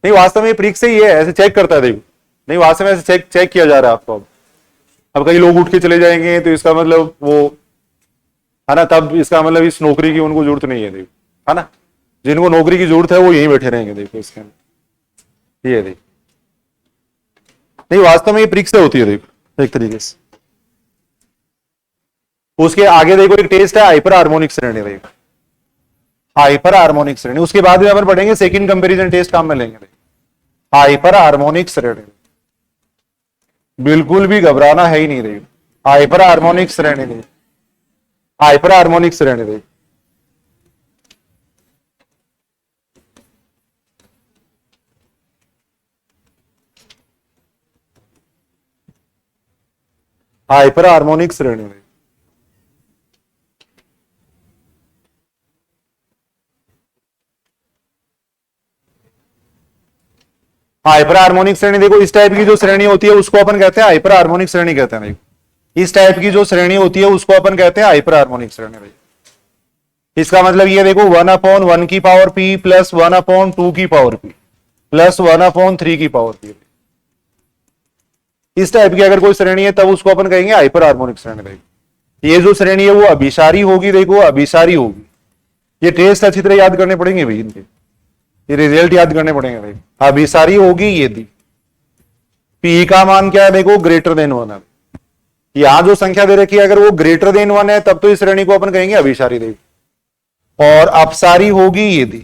Speaker 1: नहीं, वास्तव में परीक्षा ही है, ऐसे चेक करता है। देखो नहीं, वास्तव में ऐसे चेक किया जा रहा है आपको। अब कई लोग उठ के चले जाएंगे तो इसका मतलब वो है ना, तब इसका मतलब इस नौकरी की उनको जरूरत नहीं है। देखो है ना, जिनको नौकरी की जरूरत है वो यहीं बैठे रहेंगे। देखो इसके अंदर ये देखो नहीं, वास्तव में ये परीक्षा होती है देखो एक तरीके से। उसके आगे देखो एक टेस्ट है हाइपर हार्मोनिक श्रेणी। देखो हाइपर हार्मोनिक श्रेणी, उसके बाद में अपन पढ़ेंगे सेकंड कंपैरिजन टेस्ट काम में लेंगे। हाइपर हार्मोनिक श्रेणी, बिल्कुल भी घबराना है ही नहीं। देखो हाइपर हार्मोनिक श्रेणी, देखो हाइपर हार्मोनिक श्रेणी, देखो हाइपर हार्मोनिक श्रेणी। हाइपर हार्मोनिक श्रेणी देखो, इस टाइप की जो श्रेणी होती है उसको अपन कहते हैं हाइपर हार्मोनिक श्रेणी कहते हैं। देखो इस टाइप की जो श्रेणी होती है उसको अपन कहते हैं हाइपर हार्मोनिक श्रेणी। इसका मतलब ये देखो 1/1 की पावर p प्लस 1/2 की पावर p प्लस 1/3 की पावर p, इस टाइप की अगर कोई श्रेणी है तब उसको अपन कहेंगे हाइपर हार्मोनिक श्रेणी। देखो ये जो श्रेणी है वो अभिसारी होगी। देखो अभिसारी होगी, ये टेस्ट अच्छी तरह याद करने पड़ेंगे भाई इनके, ये रिजल्ट याद करने पड़ेंगे। देखो अभिसारी होगी यदि p का मान क्या है, देखो ग्रेटर देन 1 है। यहां जो संख्या दे रखी है अगर वो ग्रेटर देन 1 है तब तो इस श्रेणी को अपन कहेंगे अभिसारी। देखो और अपसारी होगी यदि,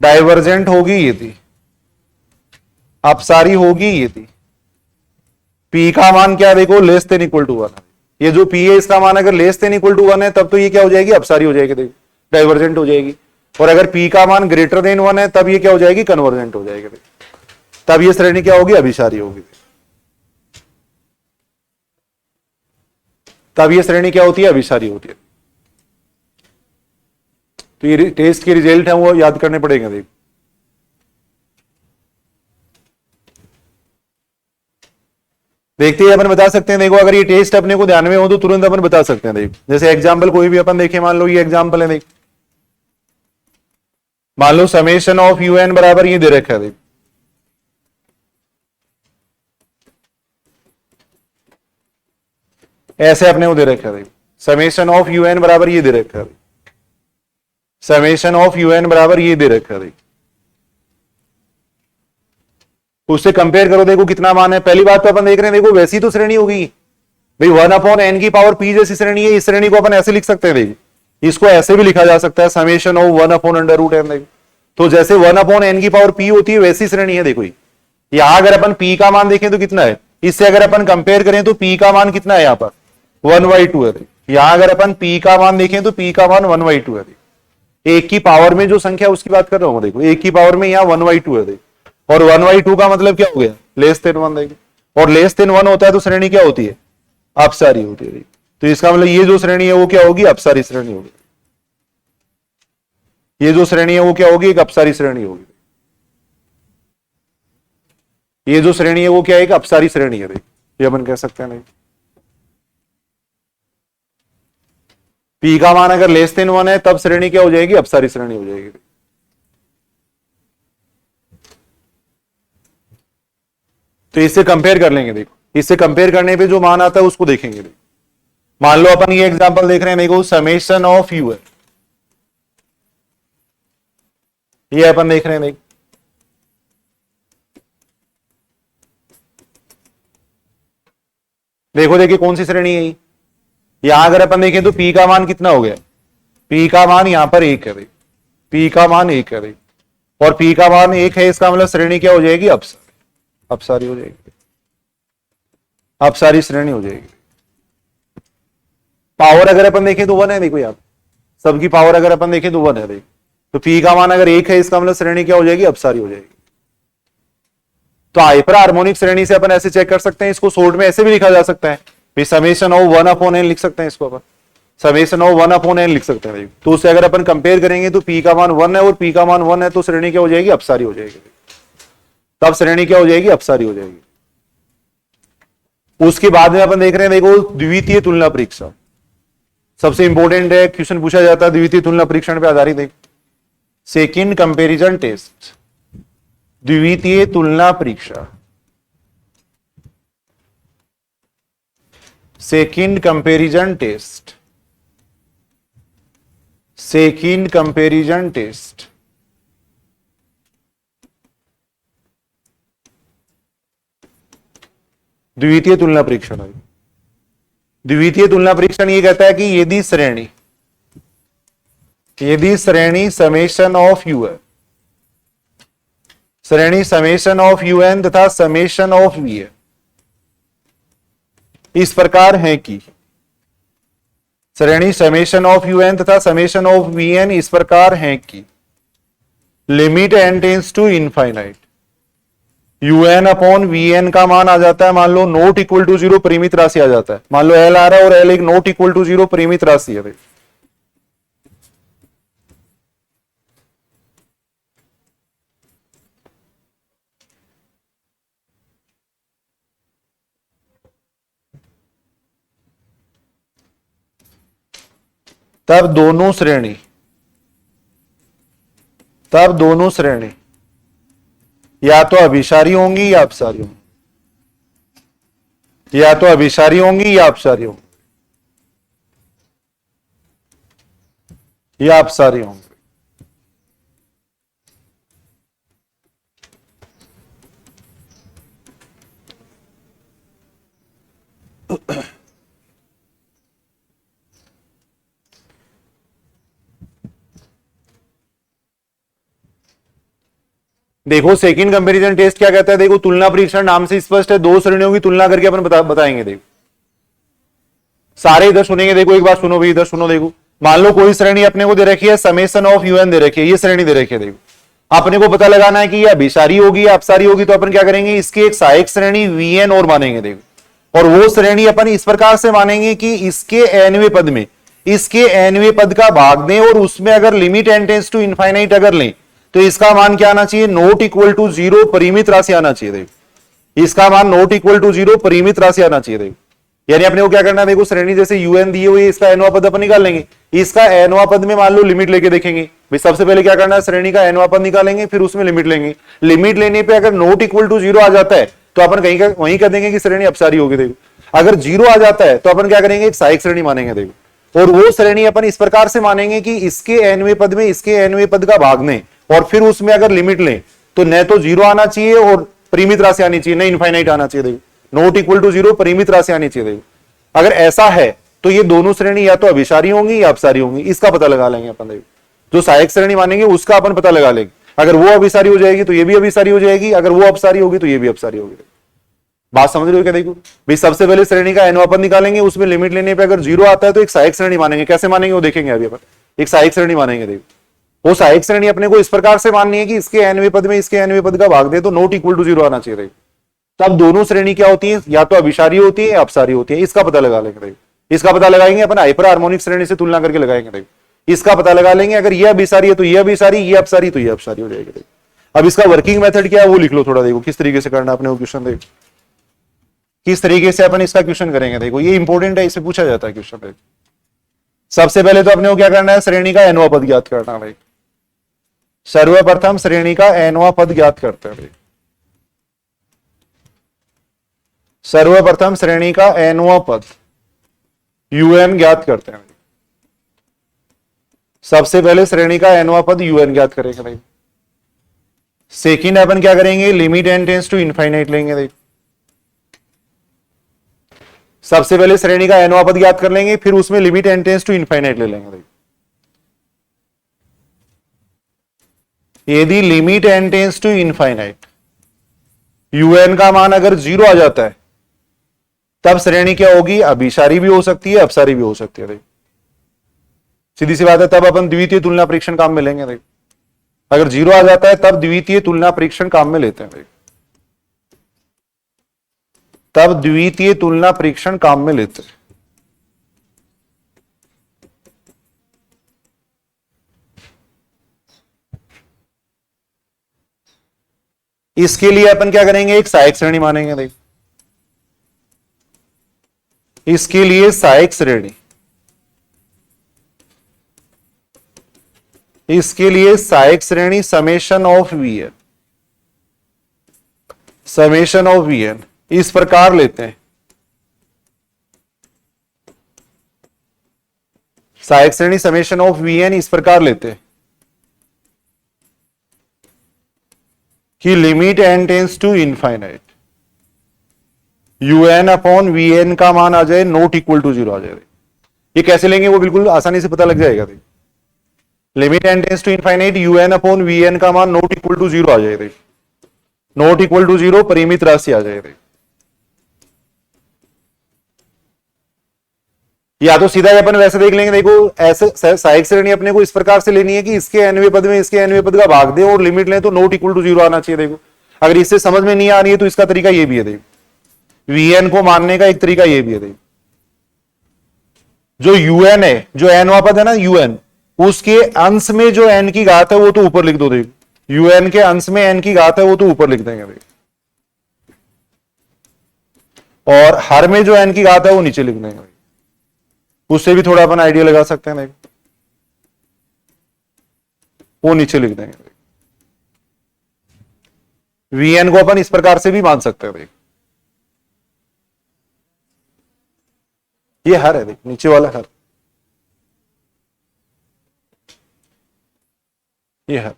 Speaker 1: डाइवर्जेंट होगी यदि, अपसारी होगी यदि p का मान क्या है, देखो लेस देन इक्वल टू 1 है। ये जो p है इसका मान अगर लेस देन इक्वल टू 1 है तब तो ये क्या हो जाएगी, अपसारी हो जाएगी। देखो डाइवर्जेंट हो जाएगी। और अगर p का मान ग्रेटर देन 1 है तब ये क्या हो जाएगी, कन्वर्जेंट हो जाएगी। तब ये श्रेणी क्या होगी, अभिसारी होगी। तब ये श्रेणी क्या होती है, अभिसारी होती है। तो ये टेस्ट के रिजल्ट है वो याद करने पड़ेंगे। देखो देखते ही अपन बता सकते हैं। देखो अगर ये टेस्ट अपने को ध्यान में हो तो तुरंत अपन बता सकते हैं। देखो जैसे एग्जांपल कोई भी अपन देखें, मान लो ये एग्जांपल है। देखो मान लो समेशन ऑफ un बराबर ये दे रखा है। देखो ऐसे अपने को दे रखा है। देखो समेशन ऑफ un बराबर ये दे रखा है। समेशन ऑफ un बराबर ये दे रखा है। उससे कंपेयर करो, देखो कितना मान है। पहली बात तो अपन देख रहे हैं, देखो वैसी तो श्रेणी होगी भाई 1/n की पावर p जैसी श्रेणी है। इस श्रेणी को अपन ऐसे लिख सकते हैं। देखो इसको ऐसे भी लिखा जा सकता है, समेशन ऑफ 1/√n। तो जैसे 1/n की पावर p होती है वैसी श्रेणी है। देखो यहां अगर अपन p का मान देखें तो कितना है, इससे अगर अपन कंपेयर करें तो p का मान कितना है, यहां पर 1/2 है। यहां अगर अपन p का मान देखें तो p का मान 1/2 है। एक की पावर में जो संख्या उसकी बात कर रहा हूं। देखो एक की पावर में यहां 1/2 है। और 1/2 का मतलब क्या हो गया, लेस देन 1। देखो और लेस देन 1 होता है तो श्रेणी क्या होती है, अपसारी होती है। तो इसका मतलब ये जो श्रेणी है वो क्या होगी, अपसारी श्रेणी होगी। ये जो श्रेणी है वो क्या होगी, एक अपसारी श्रेणी होगी। ये जो श्रेणी है वो क्या है, एक अपसारी श्रेणी है। ये अपन कह सकते हैं। नहीं p का मान अगर लेस देन 1 है तब श्रेणी क्या हो जाएगी, अपसारी श्रेणी हो जाएगी। तो इससे कंपेयर कर लेंगे। देखो इससे कंपेयर करने पे जो मान आता है उसको देखेंगे। देखो मान लो अपन ये एग्जांपल देख रहे हैं। देखो समेशन ऑफ u है, ये अपन देख रहे हैं। देखो देखिए कौन सी श्रेणी है। यहां अगर अपन देखें तो p का मान कितना हो गया, p का मान यहां पर 1 है। p का मान 1 है और p का मान 1 है, इसका मतलब श्रेणी क्या हो जाएगी, अपसारी हो जाएगी। अपसारी श्रेणी हो जाएगी। पावर अगर अपन देखें तो 1 है। देखो यहाँ सबकी पावर अगर अपन देखें तो 1 है। देखो तो p का मान अगर 1 है, इसका मतलब श्रेणी क्या हो जाएगी, अपसारी हो जाएगी। तो हाइपर हार्मोनिक श्रेणी से अपन ऐसे चेक कर सकते हैं। इसको शॉर्ट में ऐसे भी लिखा जा सकता है, समेशन ऑफ 1/n लिख सकते हैं इसको अपन। समेशन ऑफ 1/n लिख सकते हैं। तो उससे अगर अपन कंपेयर करेंगे तो p का मान 1 है और p का मान 1 है, तो श्रेणी क्या हो जाएगी, अपसारी हो जाएगी। तब श्रेणी क्या हो जाएगी, अपसारी हो जाएगी। उसके बाद में अपन देख रहे हैं, देखो द्वितीय तुलना परीक्षा सबसे इंपॉर्टेंट है, क्वेश्चन पूछा जाता है द्वितीय तुलना परीक्षण पे आधारित है। सेकेंड कंपैरिजन टेस्ट, द्वितीय तुलना परीक्षा, second comparison test, second comparison test. द्वितीय तुलना परीक्षण है। द्वितीय तुलना परीक्षण ये कहता है कि यदि श्रेणी समेशन ऑफ यू है, श्रेणी समेशन ऑफ यू एन तथा समेशन ऑफ वी है इस प्रकार है कि, श्रेणी समेशन ऑफ यू एन तथा समेशन ऑफ वी एन इस प्रकार है कि limit n tends to infinite, u n upon v n का मान आ जाता है, मान लो नॉट इक्वल टू 0 परिमित राशि आ जाता है। मान लो एल आ रहा है और एल एक नॉट इक्वल टू 0 परिमित राशि है। तब दोनों श्रेणी या तो अभिसारी होंगी या अपसारी होंगी, या तो अभिसारी होंगी या अपसारी होंगी, या अपसारी होंगी। देखो सेकंड कंपैरिजन टेस्ट क्या कहता है, देखो तुलना परीक्षण नाम से स्पष्ट है, दो श्रेणियों की तुलना करके अपन बताएंगे। देखो सारे इधर सुनेंगे, देखो एक बार सुनो भी, इधर सुनो। देखो मान लो कोई श्रेणी अपने को दे रखी है, समेशन ऑफ यूएन दे रखी है, ये श्रेणी दे रखी है। देखो अपने को पता लगाना है कि ये अभिसारी होगी या अपसारी होगी, तो अपन क्या करेंगे, इसकी एक सहायक श्रेणी वीएन और मानेंगे। देखो और वो श्रेणी अपन इस प्रकार से मानेंगे कि इसके एनवें पद में इसके एनवें पद का भाग दें और उसमें अगर limit n tends to infinite अगर लें तो इसका मान क्या आना चाहिए, नॉट इक्वल टू 0 परिमित राशि आना चाहिए। देखो इसका मान नॉट इक्वल टू 0 परिमित राशि आना चाहिए। देखो यानी अपने को क्या करना है, देखो श्रेणी जैसे यूएन दी हुई है, इसका एनवा पद अपन निकाल लेंगे। इसका एनवा पद में मान लो लिमिट लेके देखेंगे भाई। सबसे पहले क्या करना है, श्रेणी का एनवा पद निकालेंगे, फिर उसमें लिमिट लेंगे। लिमिट लेने पे अगर नॉट इक्वल टू 0 आ जाता है तो अपन कहीं का वहीं कर देंगे कि श्रेणी अपसारी होगी। देखो अगर 0 आ जाता है तो अपन क्या करेंगे, एक सहायक श्रेणी मानेंगे। देखो और वो श्रेणी अपन इस प्रकार से मानेंगे कि इसके एनवे पद में इसके एनवे पद का भाग दें और फिर उसमें अगर लिमिट लें तो न तो 0 आना चाहिए और परिमित राशि आनी चाहिए, न इनफाइनाइट आना चाहिए। देखो नॉट इक्वल टू 0 परिमित राशि आनी चाहिए। देखो अगर ऐसा है तो ये दोनों श्रेणी या तो अभिसारी होंगी या अपसारी होंगी, इसका पता लगा लेंगे अपन। देखो जो सहायक श्रेणी मानेंगे उसका अपन पता लगा लेंगे। अगर वो अभिसारी हो जाएगी तो ये भी अभिसारी हो जाएगी, अगर वो अपसारी होगी तो ये भी अपसारी होगी। बात समझ रहे हो क्या? देखो भाई सबसे पहले श्रेणी का एनवा पद निकालेंगे, उसमें लिमिट लेने पे अगर 0 आता है तो एक सहायक श्रेणी मानेंगे। कैसे मानेंगे वो देखेंगे अभी अपन। एक सहायक श्रेणी मानेंगे। देखो वो सहायक श्रेणी अपने को इस प्रकार से माननी है कि इसके एनवे पद में इसके एनवे पद का भाग दे तो नॉट इक्वल टू 0 आना चाहिए। तब दोनों श्रेणी क्या होती है, या तो अभिसारी होती है या अपसारी होती है, इसका पता लगा लेंगे। इसका पता लगाएंगे अपन हाइपर हार्मोनिक श्रेणी से तुलना करके लगाएंगे। इसका पता लगा लेंगे, अगर ये अभिसारी है तो ये अभिसारी, ये अपसारी तो ये अपसारी हो जाएगी। अब इसका वर्किंग मेथड क्या है वो लिख लो थोड़ा। देखो किस तरीके से करना अपने वो क्वेश्चन, देखो किस तरीके से अपन इसका क्वेश्चन करेंगे। देखो ये इंपॉर्टेंट है, इसे पूछा जाता है क्वेश्चन। देखो सबसे पहले तो अपने को क्या करना है, श्रेणी का एनवा पद ज्ञात करना है। सर्वप्रथम श्रेणी का एनवा पद ज्ञात करते हैं। सर्वप्रथम श्रेणी का एनवा पद यूएन ज्ञात करते हैं। सबसे पहले श्रेणी का एनवा पद यूएन ज्ञात करेंगे। सेकंड अपन क्या करेंगे, limit n tends to infinite लेंगे। देखो सबसे पहले श्रेणी का एनवा पद ज्ञात कर लेंगे, फिर उसमें limit n tends to infinite ले लेंगे। यदि limit n tends to infinite u n का मान अगर 0 आ जाता है तब श्रेणी क्या होगी, अभिसारी भी हो सकती है अपसारी भी हो सकती है। सीधी सी बात है, तब अपन द्वितीय तुलना परीक्षण काम में लेंगे। अगर 0 आ जाता है तब द्वितीय तुलना परीक्षण काम में लेते हैं। तब द्वितीय तुलना परीक्षण काम में लेते हैं। इसके लिए अपन क्या करेंगे, एक सहायक श्रेणी मानेंगे। देख, इसके लिए सहायक श्रेणी, इसके लिए सहायक श्रेणी summation of v n, summation of v n इस प्रकार लेते हैं। सहायक श्रेणी समेशन ऑफ वी एन इस प्रकार लेते हैं कि limit n tends to infinite, u n upon v n का मान आ जाए नॉट इक्वल टू 0 आ जाए। ये कैसे लेंगे वो बिल्कुल आसानी से पता लग जाएगा। Limit n tends to infinite u n upon v n का मान नॉट इक्वल टू 0 आ जाए। नॉट इक्वल टू 0 परिमित राशि आ जाए। या तो सीधा अपन वैसे देख लेंगे। देखो ऐसे सहायक श्रेणी अपने को इस प्रकार से लेनी है कि इसके nवें पद में इसके nवें पद का भाग दे और लिमिट लें तो नॉट इक्वल टू 0 आना चाहिए। देखो अगर इससे समझ में नहीं आ रही है तो इसका तरीका ये भी है। देखो वीएन को मानने का एक तरीका ये भी है। देखो जो यूएन है, जो एनवा पद है ना यूएन, उसके अंश में जो एन की घात है वो तो ऊपर लिख दो। देखो यूएन के अंश में एन की घात है वो तो ऊपर लिख देंगे। देखो और हर में जो एन की घात है वो नीचे लिख देंगे। उससे भी थोड़ा अपन आइडिया लगा सकते हैं। देखो वो नीचे लिख देंगे। वीएन को अपन इस प्रकार से भी मान सकते हैं। देखो ये हर है। देखो नीचे वाला हर, ये हर,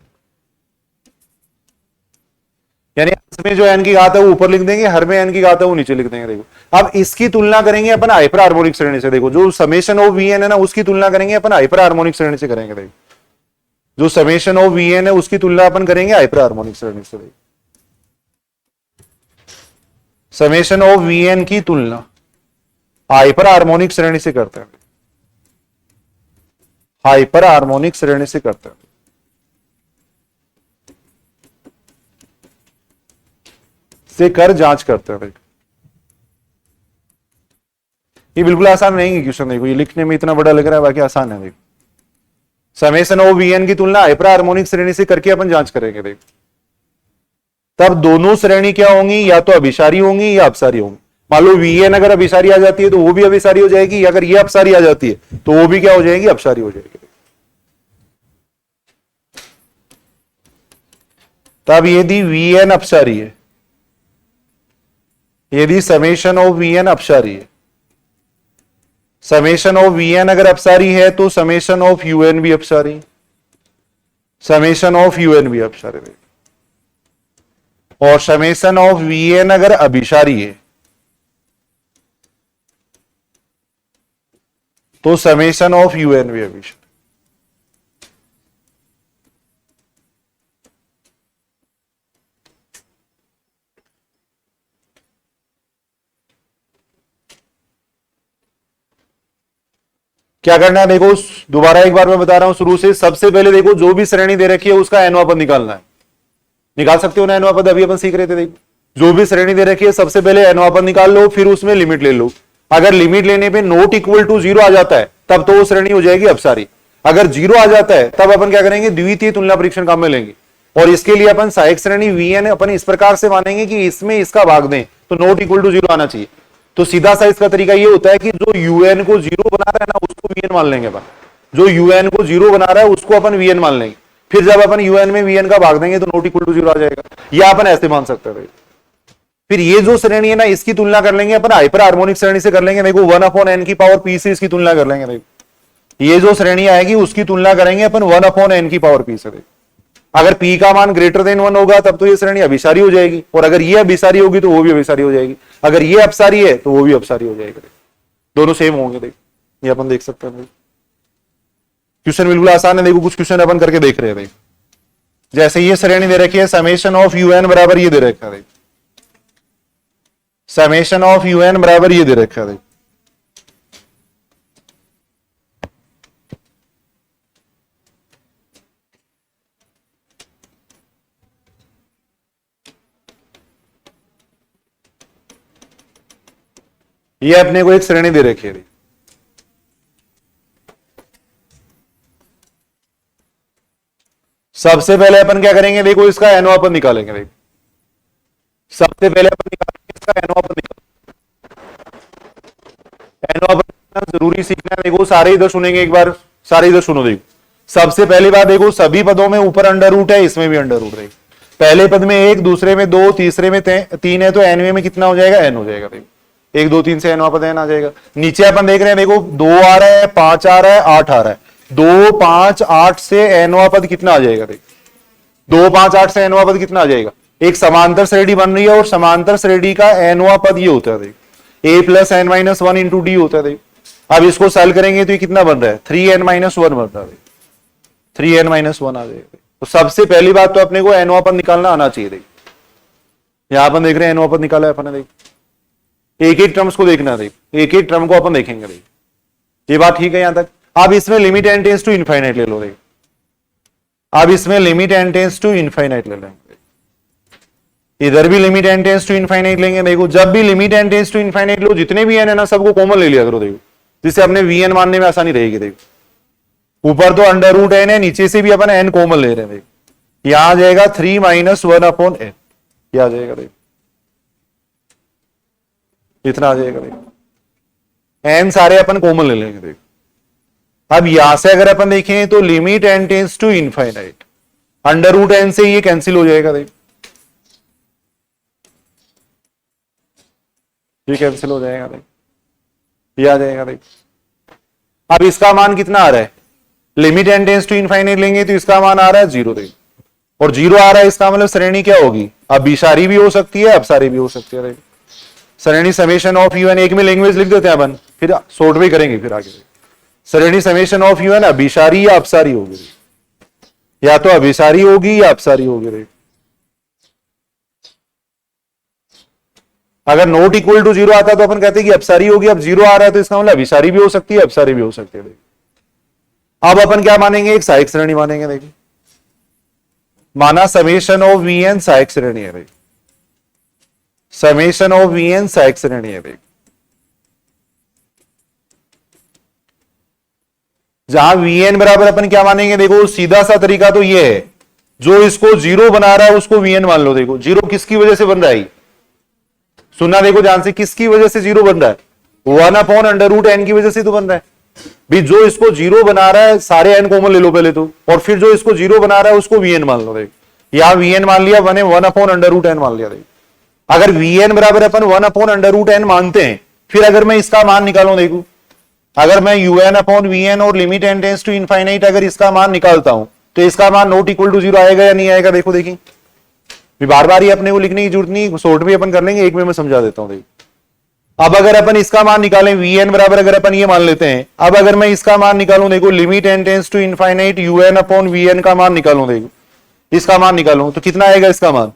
Speaker 1: यानी अंश में जो एन की घात है वो ऊपर लिख देंगे, हर में एन की घात है वो नीचे लिख देंगे। देखो अब इसकी तुलना करेंगे अपन हाइपर हार्मोनिक श्रेणी से। देखो जो समेशन ऑफ वीएन है ना उसकी तुलना करेंगे अपन हाइपर हार्मोनिक श्रेणी से करेंगे। देखो जो समेशन ऑफ वीएन है उसकी तुलना अपन करेंगे हाइपर हार्मोनिक श्रेणी से। देखो समेशन ऑफ वीएन की तुलना हाइपर हार्मोनिक श्रेणी से करते हैं। हाइपर हार्मोनिक श्रेणी से करते हैं। से कर जांच करते हैं। ये बिल्कुल आसान नहीं है क्वेश्चन। देखो ये लिखने में इतना बड़ा लग रहा है, बाकी आसान है। देखो समेशन ऑफ वीएन की तुलना हाइपर हार्मोनिक श्रेणी से करके अपन जांच करेंगे। देखो तब दोनों श्रेणी क्या होंगी, या तो अभिसारी होंगी या अपसारी होंगी। मान लो वीएन अगर अभिसारी आ जाती है तो वो भी अभिसारी हो जाएगी, अगर ये अपसारी आ जाती है तो वो भी क्या हो जाएगी, अपसारी हो जाएगी। तब यदि वीएन अपसारी है, यदि समेशन ऑफ वीएन अपसारी है, समेशन ऑफ वीएन अगर अपसारी है तो समेशन ऑफ यूएन भी अपसारी, समेशन ऑफ यूएन भी अपसारी। और समेशन ऑफ वीएन अगर अभिसारी है तो समेशन ऑफ यूएन भी अभिसारी। क्या करना है, देखो दोबारा एक बार मैं बता रहा हूं शुरू से। सबसे पहले देखो जो भी श्रेणी दे रखी है उसका एनवा पद निकालना है। निकाल सकते हो ना एनवा पद, अभी अपन सीख रहे थे। देखो जो भी श्रेणी दे रखी है सबसे पहले एनवा पद निकाल लो, फिर उसमें लिमिट ले लो। अगर लिमिट लेने पे नॉट इक्वल टू 0 आ जाता है तब तो वो श्रेणी हो जाएगी अपसारी। अगर 0 आ जाता है तब अपन क्या करेंगे, द्वितीय तुलना परीक्षण काम में लेंगे। और इसके लिए अपन सहायक श्रेणी वीएन अपन इस प्रकार से मानेंगे कि इसमें इसका भाग दें तो नॉट इक्वल टू 0 आना चाहिए। तो सीधा सा इसका तरीका ये होता है कि जो यूएन को 0 बना रहा है ना उसको वीएन मान लेंगे अपन। जो यूएन को 0 बना रहा है उसको अपन वीएन मान लेंगे। फिर जब अपन यूएन में वीएन का भाग देंगे तो नॉट इक्वल टू 0 आ जाएगा। या अपन ऐसे मान सकते हैं। फिर ये जो श्रेणी है ना इसकी तुलना कर लेंगे अपन हाइपर हार्मोनिक श्रेणी से कर लेंगे। देखो 1/n की पावर p से इसकी तुलना कर लेंगे। देखो ये जो श्रेणी आएगी उसकी तुलना करेंगे अपन 1/n की पावर p से। देखो अगर p का मान ग्रेटर देन 1 होगा तब तो ये श्रेणी अभिसारी हो जाएगी, और अगर ये अभिसारी होगी तो वो भी अभिसारी हो जाएगी। अगर ये अपसारी है तो वो भी अपसारी हो जाएगी। दोनों सेम होंगे। देखो ये अपन देख सकते हैं। क्वेश्चन बिल्कुल आसान है। देखो कुछ क्वेश्चन अपन करके देख रहे हैं। जैसे ये श्रेणी दे रखी है समेशन ऑफ यूएन बराबर ये दे रखा है। समेशन ऑफ यूएन बराबर ये दे रखा है। ये अपने को एक श्रेणी दे रखी है। सबसे पहले अपन क्या करेंगे, देखो इसका एनवा पद निकालेंगे। देखो सबसे पहले अपन निकालेंगे इसका एनो अपन एनो अपन जरूरी सीखना है। देखो सारे इधर सुनेंगे एक बार, सारे इधर सुनो। देखो सबसे पहली बात, देखो सभी पदों में ऊपर अंडर रूट है, इसमें भी अंडर रूट है। पहले पद में 1, दूसरे में 2, तीसरे में 3 है, तो एनवे में कितना हो जाएगा? एन हो जाएगा। देखो 1 2 3 से एन पद एन आ जाएगा। नीचे अपन देख रहे हैं, देखो 2 आ रहा है, 5 आ रहा है, 8 आ रहा है। 2 5 8 से एनवा पद कितना आ जाएगा? देखो 2 5 8 से एनवा पद कितना आ जाएगा? एक समांतर श्रेणी बन रही है और समांतर श्रेणी का एनवा पद ये होता है। देखो a plus n minus 1 into d होता है। देखो अब इसको सॉल्व करेंगे तो ये कितना बन रहा है? 3n माइनस 1 बन रहा है। 3n माइनस 1 आ जाएगा। तो सबसे पहली बात तो अपने को एनवा पद निकालना आना चाहिए। देखो यहां अपन देख रहे हैं एनवा पद निकाला है अपन ने। देखो एक एक टर्म्स को देखना है। देखो एक एक टर्म को अपन देखेंगे। देखो ये बात ठीक है यहां तक। अब इसमें limit n tends to infinite ले लो। देखो अब इसमें limit n tends to infinite ले लेंगे। इधर भी limit n tends to infinite लेंगे। देखो जब भी limit n tends to infinite लो, जितने भी एन है ना सबको कॉमन ले लिया करो। देखो जिससे अपने वीएन मानने में आसानी रहेगी। देखो ऊपर तो अंडर रूट एन है, नीचे से भी अपन एन कॉमन ले रहे हैं। देखो यहां आ जाएगा 3 माइनस 1 अपॉन एन, क्या आ जाएगा? देखो इतना आ जाएगा। देखो एन सारे अपन कॉमन ले लेंगे। देखो अब यहां से अगर अपन देखें तो limit n tends to infinite, under root n से ये कैंसिल हो जाएगा। देखो ये कैंसिल हो जाएगा। देखो ये आ जाएगा। देखो अब इसका मान कितना आ रहा है? Limit n tends to infinite लेंगे तो इसका मान आ रहा है 0। देखो और 0 आ रहा है, इसका मतलब श्रेणी क्या होगी? अब बिसारी भी हो सकती है, अपसारी भी हो सकती है। देखो श्रेणी समेशन ऑफ यूएन, एक में लैंग्वेज लिख देते हैं अपन, फिर शॉर्ट में करेंगे फिर आगे। श्रेणी समेशन ऑफ यूएन अभिसारी या अपसारी होगी? या तो अभिसारी होगी या अपसारी होगी। देखो अगर नॉट इक्वल टू 0 आता तो अपन कहते हैं कि अपसारी होगी। अब 0 आ रहा है तो इसका मतलब अभिसारी भी हो सकती है, अपसारी भी हो सकती है। अब अपन क्या मानेंगे? एक सहायक श्रेणी मानेंगे। देखिए माना समेशन ऑफ वीएन सहायक श्रेणी है। देखिए समेशन ऑफ वीएन सहायक श्रेणी है। देखिए जहां वीएन बराबर अपन क्या मानेंगे? देखो सीधा सा तरीका तो ये है, जो इसको 0 बना रहा है उसको वीएन मान लो। देखो 0 किसकी वजह से बन रहा है? सुनना देखो ध्यान से, किसकी वजह से 0 बन रहा है? 1 अपॉन अंडर रूट एन की वजह से तो बन रहा है भी। जो इसको 0 बना रहा है सारे एन कॉमन ले लो पहले तो, और फिर जो इसको 0 बना रहा है उसको वीएन मान लो। देखो यहां वीएन मान लिया, 1 अपॉन अंडर रूट एन मान लिया। देखो अगर वीएन बराबर अपन 1 अपॉन अंडर रूट एन मानते हैं, फिर अगर मैं इसका मान निकालूं, देखो अगर मैं यूएन अपॉन वीएन और limit n tends to infinite अगर इसका मान निकालता हूं तो इसका मान नॉट इक्वल टू 0 आएगा या नहीं आएगा? देखो देखिए बार बार ही अपने को लिखने की जरूरत नहीं, शॉर्ट में अपन कर लेंगे, एक में मैं समझा देता हूं। देखो अब अगर अपन इसका मान निकालें, वीएन बराबर अगर अपन ये मान लेते हैं, अब अगर मैं इसका मान निकालूं, देखो limit n tends to infinite u n upon v n का मान निकालूं, देखो इसका मान निकालूं तो कितना आएगा इसका मान?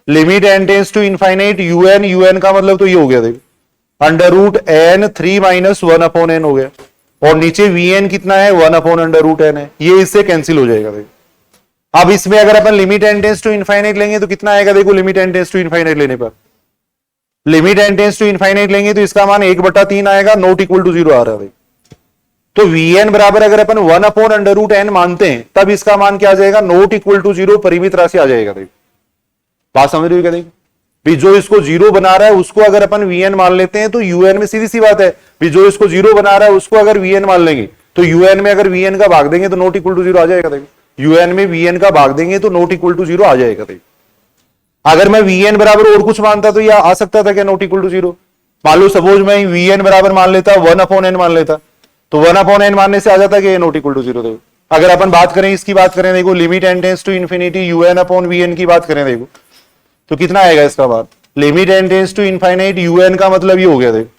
Speaker 1: Limit n tends to infinite u n, u n का मतलब तो ये हो गया देखो under root n 3 minus 1 upon n हो गया, और नीचे वीएन कितना है? 1 अपॉन अंडर रूट एन है। ये इससे कैंसिल हो जाएगा। देखो अब इसमें अगर अपन limit n tends to infinite लेंगे तो कितना आएगा? देखो limit n tends to infinite लेने पर, limit n tends to infinite लेंगे तो इसका मान 1/3 आएगा, नॉट इक्वल टू 0 आ रहा है। तो वीएन बराबर अगर अपन 1 अपॉन अंडर रूट एन मानते हैं तब इसका मान क्या आ जाएगा? नॉट इक्वल टू 0 परिमित राशि आ जाएगा। देखो बात समझ रही हो क्या? देखो भी जो इसको 0 बना रहा है उसको अगर अपन वीएन मान लेते हैं तो यूएन में सीधी सी बात है भी जो इसको 0 बना रहा है उसको अगर वीएन मान लेंगे तो यूएन में अगर वीएन का भाग देंगे तो नॉट इक्वल टू 0 आ जाएगा। देखो यूएन में वीएन का भाग देंगे तो नॉट इक्वल टू 0 आ जाएगा। देखो अगर मैं वीएन बराबर और कुछ मानता तो यह आ सकता था क्या? Not equal to 0। मान लो सपोज मैं वीएन बराबर मान लेता 1 अपॉन एन मान लेता तो 1 अपॉन एन मानने से आ जाता कि नॉट इक्वल टू 0। देखो अगर अपन बात करें इसकी बात करें, देखो limit n tends to infinity u n upon v n की बात करें, देखो तो कितना आएगा इसका मान? Limit n tends to infinite u n का मतलब ये हो गया। देखो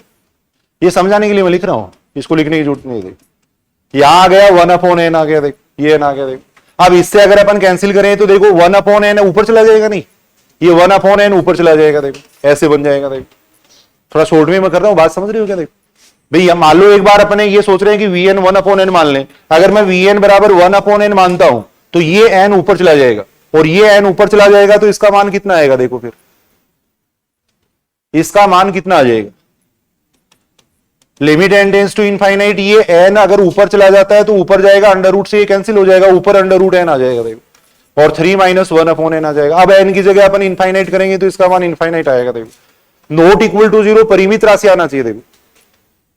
Speaker 1: ये समझाने के लिए मैं लिख रहा हूं, इसको लिखने की जरूरत नहीं। देखो यहां आ गया 1 अपॉन एन आ गया। देखो ये एन आ गया। देखो अब इससे अगर अपन कैंसिल करें तो देखो 1 अपॉन एन ऊपर चला जाएगा, नहीं ये 1 अपॉन एन ऊपर चला जाएगा। देखो ऐसे बन जाएगा। देखो थोड़ा शॉर्ट में मैं कर रहा हूं, बात समझ रही हो क्या? देखो भैया मान लो एक बार अपने ये सोच रहे हैं कि वीएन 1 अपॉन एन मान लें, अगर मैं वीएन बराबर 1 अपॉन एन मानता हूं तो ये एन ऊपर चला जाएगा, और ये एन ऊपर चला जाएगा तो इसका मान कितना आएगा? देखो फिर इसका मान कितना आ जाएगा? Limit n tends to infinite, ये एन अगर ऊपर चला जाता है तो ऊपर जाएगा अंडर रूट से, ये कैंसिल हो जाएगा, ऊपर अंडर रूट एन आ जाएगा। देखो और 3 माइनस 1 अपॉन एन आ जाएगा। अब एन की जगह अपन इनफाइनाइट करेंगे तो इसका मान इनफाइनाइट आएगा। देखो नॉट इक्वल टू जीरो परिमित राशि आना चाहिए। देखो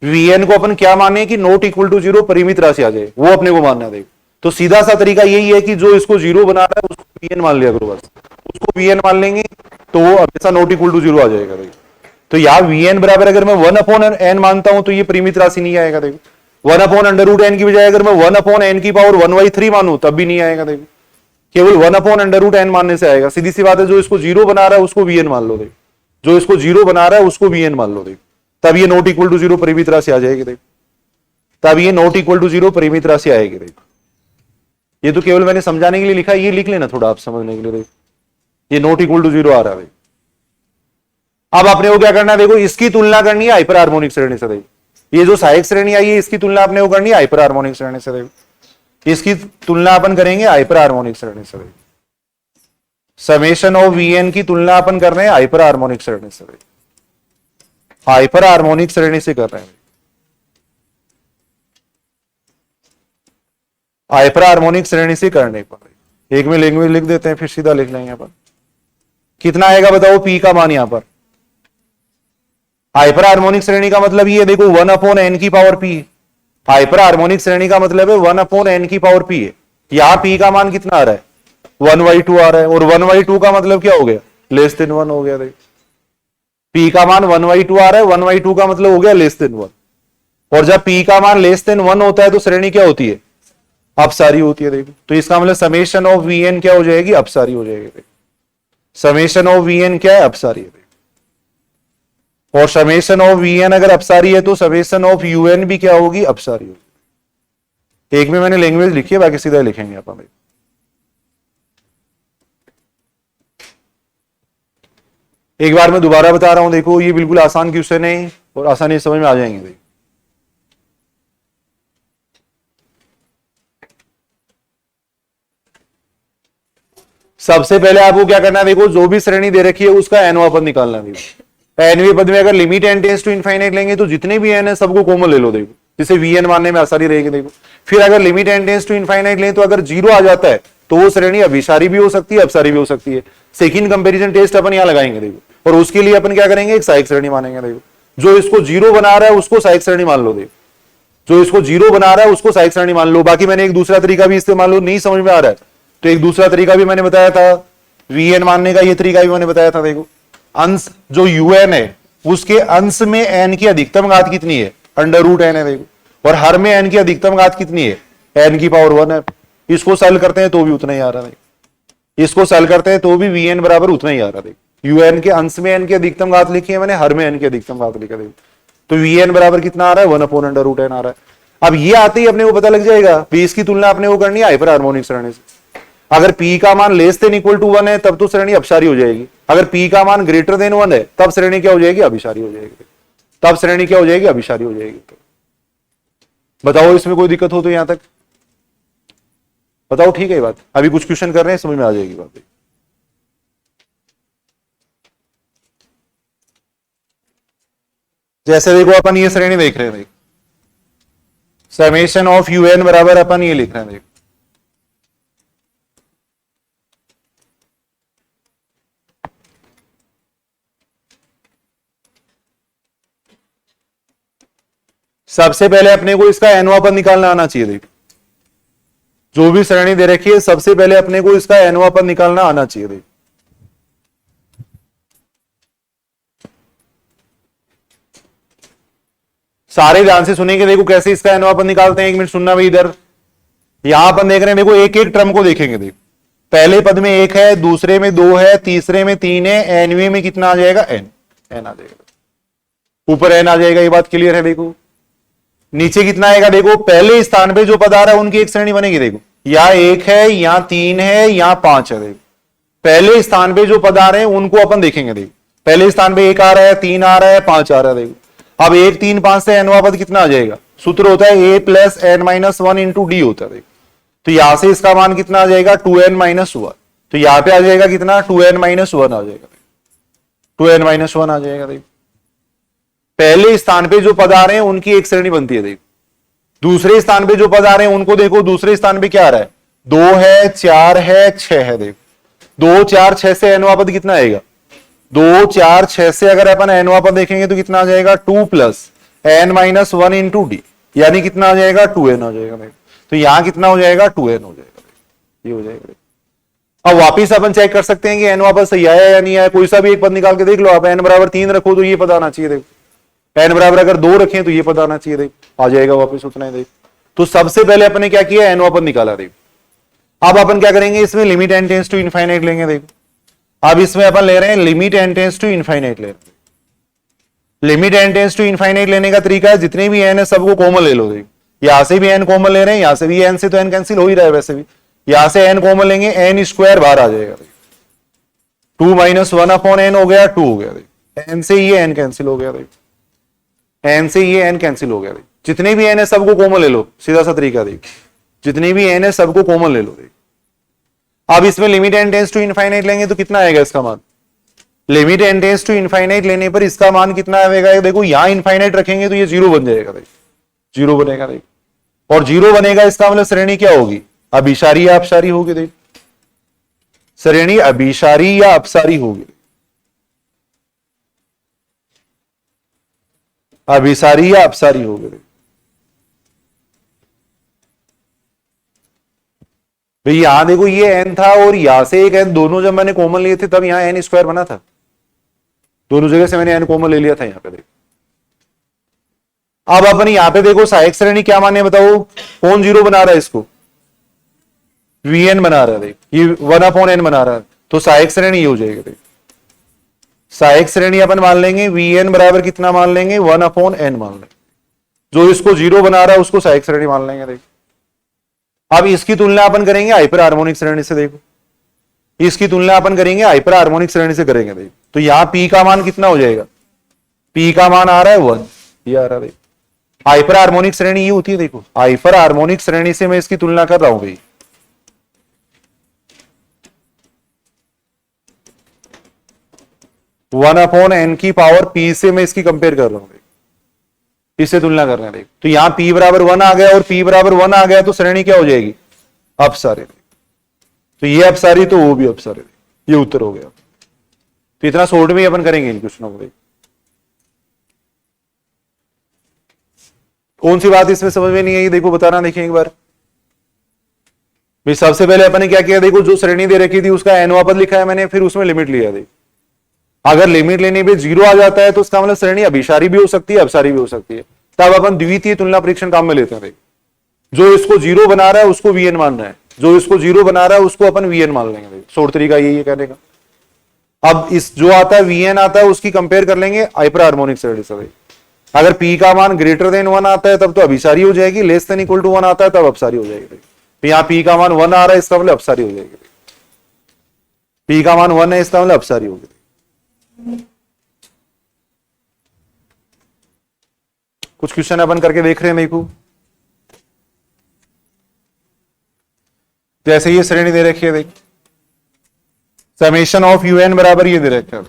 Speaker 1: वीएन को अपन क्या माने कि नॉट इक्वल टू जीरो परिमित राशि आ जाए, वो अपने को मानना है। देखो तो सीधा सा तरीका यही है कि जो इसको जीरो बना रहा है उसको वीएन मान लिया करो, बस उसको वीएन मान लेंगे तो वो हमेशा नॉट इक्वल टू जीरो आ जाएगा। देखो तो यहाँ वीएन बराबर अगर मैं 1 अपॉन एन मानता हूं तो ये परिमित राशि नहीं आएगा। देखो 1 अपॉन अंडर रूट एन की बजाय अगर मैं 1 अपॉन एन की पावर 1/3 मानूं तब भी नहीं आएगा। देखो केवल 1 अपॉन अंडर रूट एन मानने से आएगा। सीधी सी बात है, जो इसको जीरो बना रहा है उसको वीएन मान लो। देखो जो इसको जीरो बना रहा है उसको वीएन मान लो। देखो तब ये नॉट इक्वल टू जीरो परिमित राशि आ जाएगी। देखो तब ये नॉट इक्वल टू जीरो परिमित राशि आएगी। देखो ये तो केवल मैंने समझाने के लिए लिखा है, ये लिख लेना थोड़ा आप समझने के लिए। देखो ये नॉट इक्वल टू जीरो आ रहा है। अब आपने वो क्या करना है, देखो इसकी तुलना करनी है हाइपर हार्मोनिक श्रेणी से। देखो ये जो सहायक श्रेणी आई है इसकी तुलना आपने वो करनी है हाइपर हार्मोनिक श्रेणी से। देखो इसकी तुलना अपन करेंगे हाइपर हार्मोनिक श्रेणी से। समेशन ऑफ वीएन की तुलना अपन कर रहे हैं हाइपर हार्मोनिक श्रेणी से। हाइपर हार्मोनिक श्रेणी से कर रहे हैं। हाइपर हार्मोनिक श्रेणी से करने पर एक में लैंग्वेज लिख देते हैं, फिर सीधा लिख लेंगे अपन। कितना आएगा बताओ पी का मान यहां पर। हाइपर हार्मोनिक श्रेणी का मतलब ये देखो 1 अपॉन एन की पावर पी। हाइपर हार्मोनिक श्रेणी का मतलब है 1 अपॉन एन की पावर पी है। यहां पी का मान कितना आ रहा है, 1/2 आ रहा है। और 1/2 का मतलब क्या हो गया, लेस देन 1 हो गया। देखो पी का मान 1/2 आ रहा है, 1/2 का मतलब हो गया लेस देन 1। और जब पी का मान लेस देन 1 होता है तो श्रेणी क्या होती है, अपसारी होती है। देखो तो इसका मतलब समेशन ऑफ वीएन क्या हो जाएगी, अपसारी हो जाएगी। समेशन ऑफ वीएन क्या है, अपसारी है। और समेशन ऑफ वीएन अगर अपसारी है तो समेशन ऑफ यूएन भी क्या होगी, अपसारी होगी। एक में मैंने लैंग्वेज लिखी है, बाकी सीधा लिखेंगे अपन। एक बार मैं दोबारा बता रहा हूं, देखो ये बिल्कुल आसान क्वेश्चन है और आसानी से समझ में आ जाएंगे। देखो सबसे पहले आपको क्या करना है, देखो जो भी श्रेणी दे रखी है उसका एनवा पद निकालना है। एनवे पद में अगर limit n tends to infinite लेंगे तो जितने भी एन है सबको कॉमन ले लो। देखो जिसे वीएन मानने में आसानी रहेगी। देखो फिर अगर limit n tends to infinite लें तो अगर जीरो आ जाता है तो वो श्रेणी अभिसारी भी हो सकती है, अपसारी भी हो सकती है। सेकंड कंपैरिजन टेस्ट अपन यहां लगाएंगे। देखो और उसके लिए अपन क्या करेंगे, एक सहायक श्रेणी मानेंगे। देखो जो इसको जीरो बना रहा है उसको सहायक श्रेणी मान लो। देखो जो इसको जीरो बना रहा है उसको सहायक श्रेणी मान लो। बाकी मैंने एक दूसरा तरीका भी इस्तेमाल लो, नहीं समझ में आ रहा है तो एक दूसरा तरीका भी मैंने बताया था, वीएन मानने का ये तरीका भी मैंने बताया था। देखो अंश जो यूएन है उसके अंश में एन की अधिकतम घात कितनी है, अंडर रूट एन है। देखो और हर में एन की अधिकतम घात कितनी है, एन की पावर 1 है। इसको सॉल्व करते हैं तो भी उतना ही आ रहा है। इसको सॉल्व करते हैं तो भी वीएन बराबर उतना ही आ रहा है। यूएन के अंश में एन की अधिकतम घात लिखी है मैंने, हर में एन की अधिकतम घात लिखा। देखो तो वीएन बराबर कितना आ रहा है, 1 अपॉन अंडर रूट एन आ रहा है। अब ये आते ही अपने को पता लग जाएगा पी इसकी तुलना अपने को करनी है हाइपर हार्मोनिक श्रेणी से। अगर P का मान लेस देन इक्वल टू 1 है तब तो श्रेणी अपसारी हो जाएगी। अगर P का मान ग्रेटर देन 1 है तब श्रेणी क्या हो जाएगी, अभिसारी हो जाएगी। तब श्रेणी क्या हो जाएगी, अभिसारी हो जाएगी। तो बताओ इसमें कोई दिक्कत हो तो यहां तक बताओ, ठीक है ये बात। अभी कुछ क्वेश्चन कर रहे हैं, समझ में आ जाएगी बात। जैसे देखो अपन ये श्रेणी देख रहे हैं, समेशन ऑफ यूएन बराबर अपन ये लिख रहे हैं। देखो सबसे पहले अपने को इसका एनवा पद निकालना आना चाहिए। देखो जो भी श्रेणी दे रखी है सबसे पहले अपने को इसका एनवा पद निकालना आना चाहिए। देखो सारे ध्यान से सुनेंगे। देखो कैसे इसका एनवा पद निकालते हैं, एक मिनट सुनना भाई। इधर यहां अपन देख रहे हैं, देखो एक एक टर्म को देखेंगे। देखो पहले पद में 1 है, दूसरे में 2 है, तीसरे में 3 है, एनवे में कितना आ जाएगा, एन आ जाएगा। ऊपर एन आ जाएगा, ये बात क्लियर है। देखो नीचे कितना आएगा, देखो पहले स्थान पे जो पद आ रहा है उनकी एक श्रेणी बनेगी। देखो यहाँ 1 है, यहाँ 3 है, यहाँ 5 है। देखो पहले स्थान पे जो पद आ रहे हैं उनको अपन देखेंगे। देखो पहले स्थान पे 1 आ रहा है, 3 आ रहा है, 5 आ रहा है। देखो अब 1, 3, 5 से एनवा पद कितना आ जाएगा, सूत्र होता है a plus n minus 1 into d होता है। देखो तो यहां से इसका मान कितना आ जाएगा, 2n माइनस 1। तो यहां पे आ जाएगा कितना, 2n माइनस 1 आ जाएगा। 2n माइनस 1 आ जाएगा। देखो पहले स्थान पे जो पद आ रहे हैं उनकी एक श्रेणी बनती है। देखो दूसरे स्थान पे जो पद आ रहे हैं उनको देखो, दूसरे स्थान पे क्या आ रहा है, 2 है, 4 है, 6 है। देख 2 4 6 से एनवा पद कितना आएगा? 2 4 6 से अगर अपन एनवा पद देखेंगे तो कितना आ जाएगा? 2 plus n minus 1 into d, यानी कितना आ जाएगा? 2n हो जाएगा। देख तो यहां कितना हो जाएगा? 2n हो जाएगा। ये हो जाएगा। अब वापिस अपन चेक कर सकते हैं कि एन वापस सही आया या नहीं आया। कोई सा भी एक पद निकाल के देख लो आप। एन बराबर 3 रखो तो ये पद आना चाहिए। देखो एन बराबर अगर 2 रखें तो ये पद आना चाहिए। देख आ जाएगा वापस उतना ही। देख तो सबसे पहले अपन ने क्या किया? एन पद निकाला। देख अब अपन क्या करेंगे? इसमें limit n tends to infinite लेंगे। देखो अब इसमें अपन ले रहे हैं limit n tends to infinite ले रहे हैं। Limit n tends to infinite लेने का तरीका है जितने भी एन है सबको कॉमन ले लो। देख यहां से भी एन कॉमन ले रहे हैं, यहां से भी एन से तो एन कैंसिल हो ही रहा है। वैसे भी यहां से एन कॉमन लेंगे, एन स्क्वायर बाहर आ जाएगा। 2 माइनस 1 अपॉन एन हो गया, 2 हो गया। एन से ये एन कैंसिल हो गया। एन से ये एन कैंसिल हो गया। जितने भी एन है सबको कॉमन ले लो, सीधा सा तरीका। देख जितने भी एन है सबको कॉमन ले लो। देख अब इसमें limit n tends to infinite लेंगे तो कितना आएगा इसका मान? Limit n tends to infinite लेने पर इसका मान कितना आएगा? देखो यहां इनफाइनाइट रखेंगे तो ये 0 बन जाएगा। देख 0 बनेगा। देख और 0 बनेगा इसका मतलब श्रेणी क्या होगी? अभिसारी या अपसारी होगी। देख श्रेणी अभिसारी या अपसारी होगी। अभिसारी या अपसारी होगी। भाई यहां देखो ये एन था और यहां से एक एन, दोनों जब मैंने कॉमन लिए थे तब यहां एन स्क्वायर बना था। दोनों जगह से मैंने एन कॉमन ले लिया था यहां पे। देखो अब अपन यहां पे देखो सहायक श्रेणी क्या माने बताओ? कौन 0 बना रहा है इसको? वीएन बना रहा है। देख ये 1 अपॉन एन बना रहा है तो सहायक श्रेणी ये हो जाएगी। देख सहायक श्रेणी अपन मान लेंगे वीएन बराबर कितना मान लेंगे? 1 अपॉन एन मान लेंगे। जो इसको 0 बना रहा है उसको सहायक श्रेणी मान लेंगे। देख अब इसकी तुलना अपन करेंगे हाइपर हार्मोनिक श्रेणी से। देखो इसकी तुलना अपन करेंगे हाइपर हार्मोनिक श्रेणी से करेंगे। देख तो यहां पी का मान कितना हो जाएगा? पी का मान आ रहा है 1, ये आ रहा है। हाइपर हार्मोनिक श्रेणी ये होती है। देखो हाइपर हार्मोनिक श्रेणी से मैं इसकी तुलना कर रहा हूं भाई। वन अपॉन एन की पावर पी से मैं इसकी कंपेयर कर रहा हूं। इससे तुलना कर रहे हैं। देख तो यहां पी बराबर 1 आ गया और पी बराबर 1 आ गया तो श्रेणी क्या हो जाएगी? अपसारी। तो ये अपसारी तो वो भी अपसारी। ये उत्तर हो गया। तो इतना शॉर्ट में अपन करेंगे इन क्वेश्चनों को। कौन सी बात इसमें समझ में नहीं आई? देखो बताना। देखिए एक बार भाई सबसे पहले अपन ने क्या किया? देखो जो श्रेणी दे रखी थी उसका एन पद लिखा है मैंने, फिर उसमें लिमिट लिया। देख अगर लिमिट लेने पे 0 आ जाता है तो उसका मतलब श्रेणी अभिसारी भी हो सकती है, अपसारी भी हो सकती है। तब अपन द्वितीय तुलना परीक्षण काम में लेते हैं। देख जो इसको 0 बना रहा है उसको वीएन मान रहा है, जो इसको 0 बना रहा है उसको अपन वीएन मान लेंगे। शॉर्ट तरीका यही है कहने का। अब इस जो आता है वीएन आता है उसकी कंपेयर कर लेंगे हाइपर हार्मोनिक श्रेणी से। अगर पी का मान ग्रेटर देन 1 आता है तब तो अभिसारी हो जाएगी, लेस देन इक्वल टू 1 आता है तब अपसारी हो जाएगी। तो यहां पी का मान 1 आ रहा है इसका मतलब अपसारी हो जाएगी। पी का मान 1 है इसका मतलब अपसारी होगी। कुछ क्वेश्चन अपन करके देख रहे हैं। देखो जैसे ये श्रेणी दे रखी है। देख समेशन ऑफ यूएन बराबर ये दे रखा है।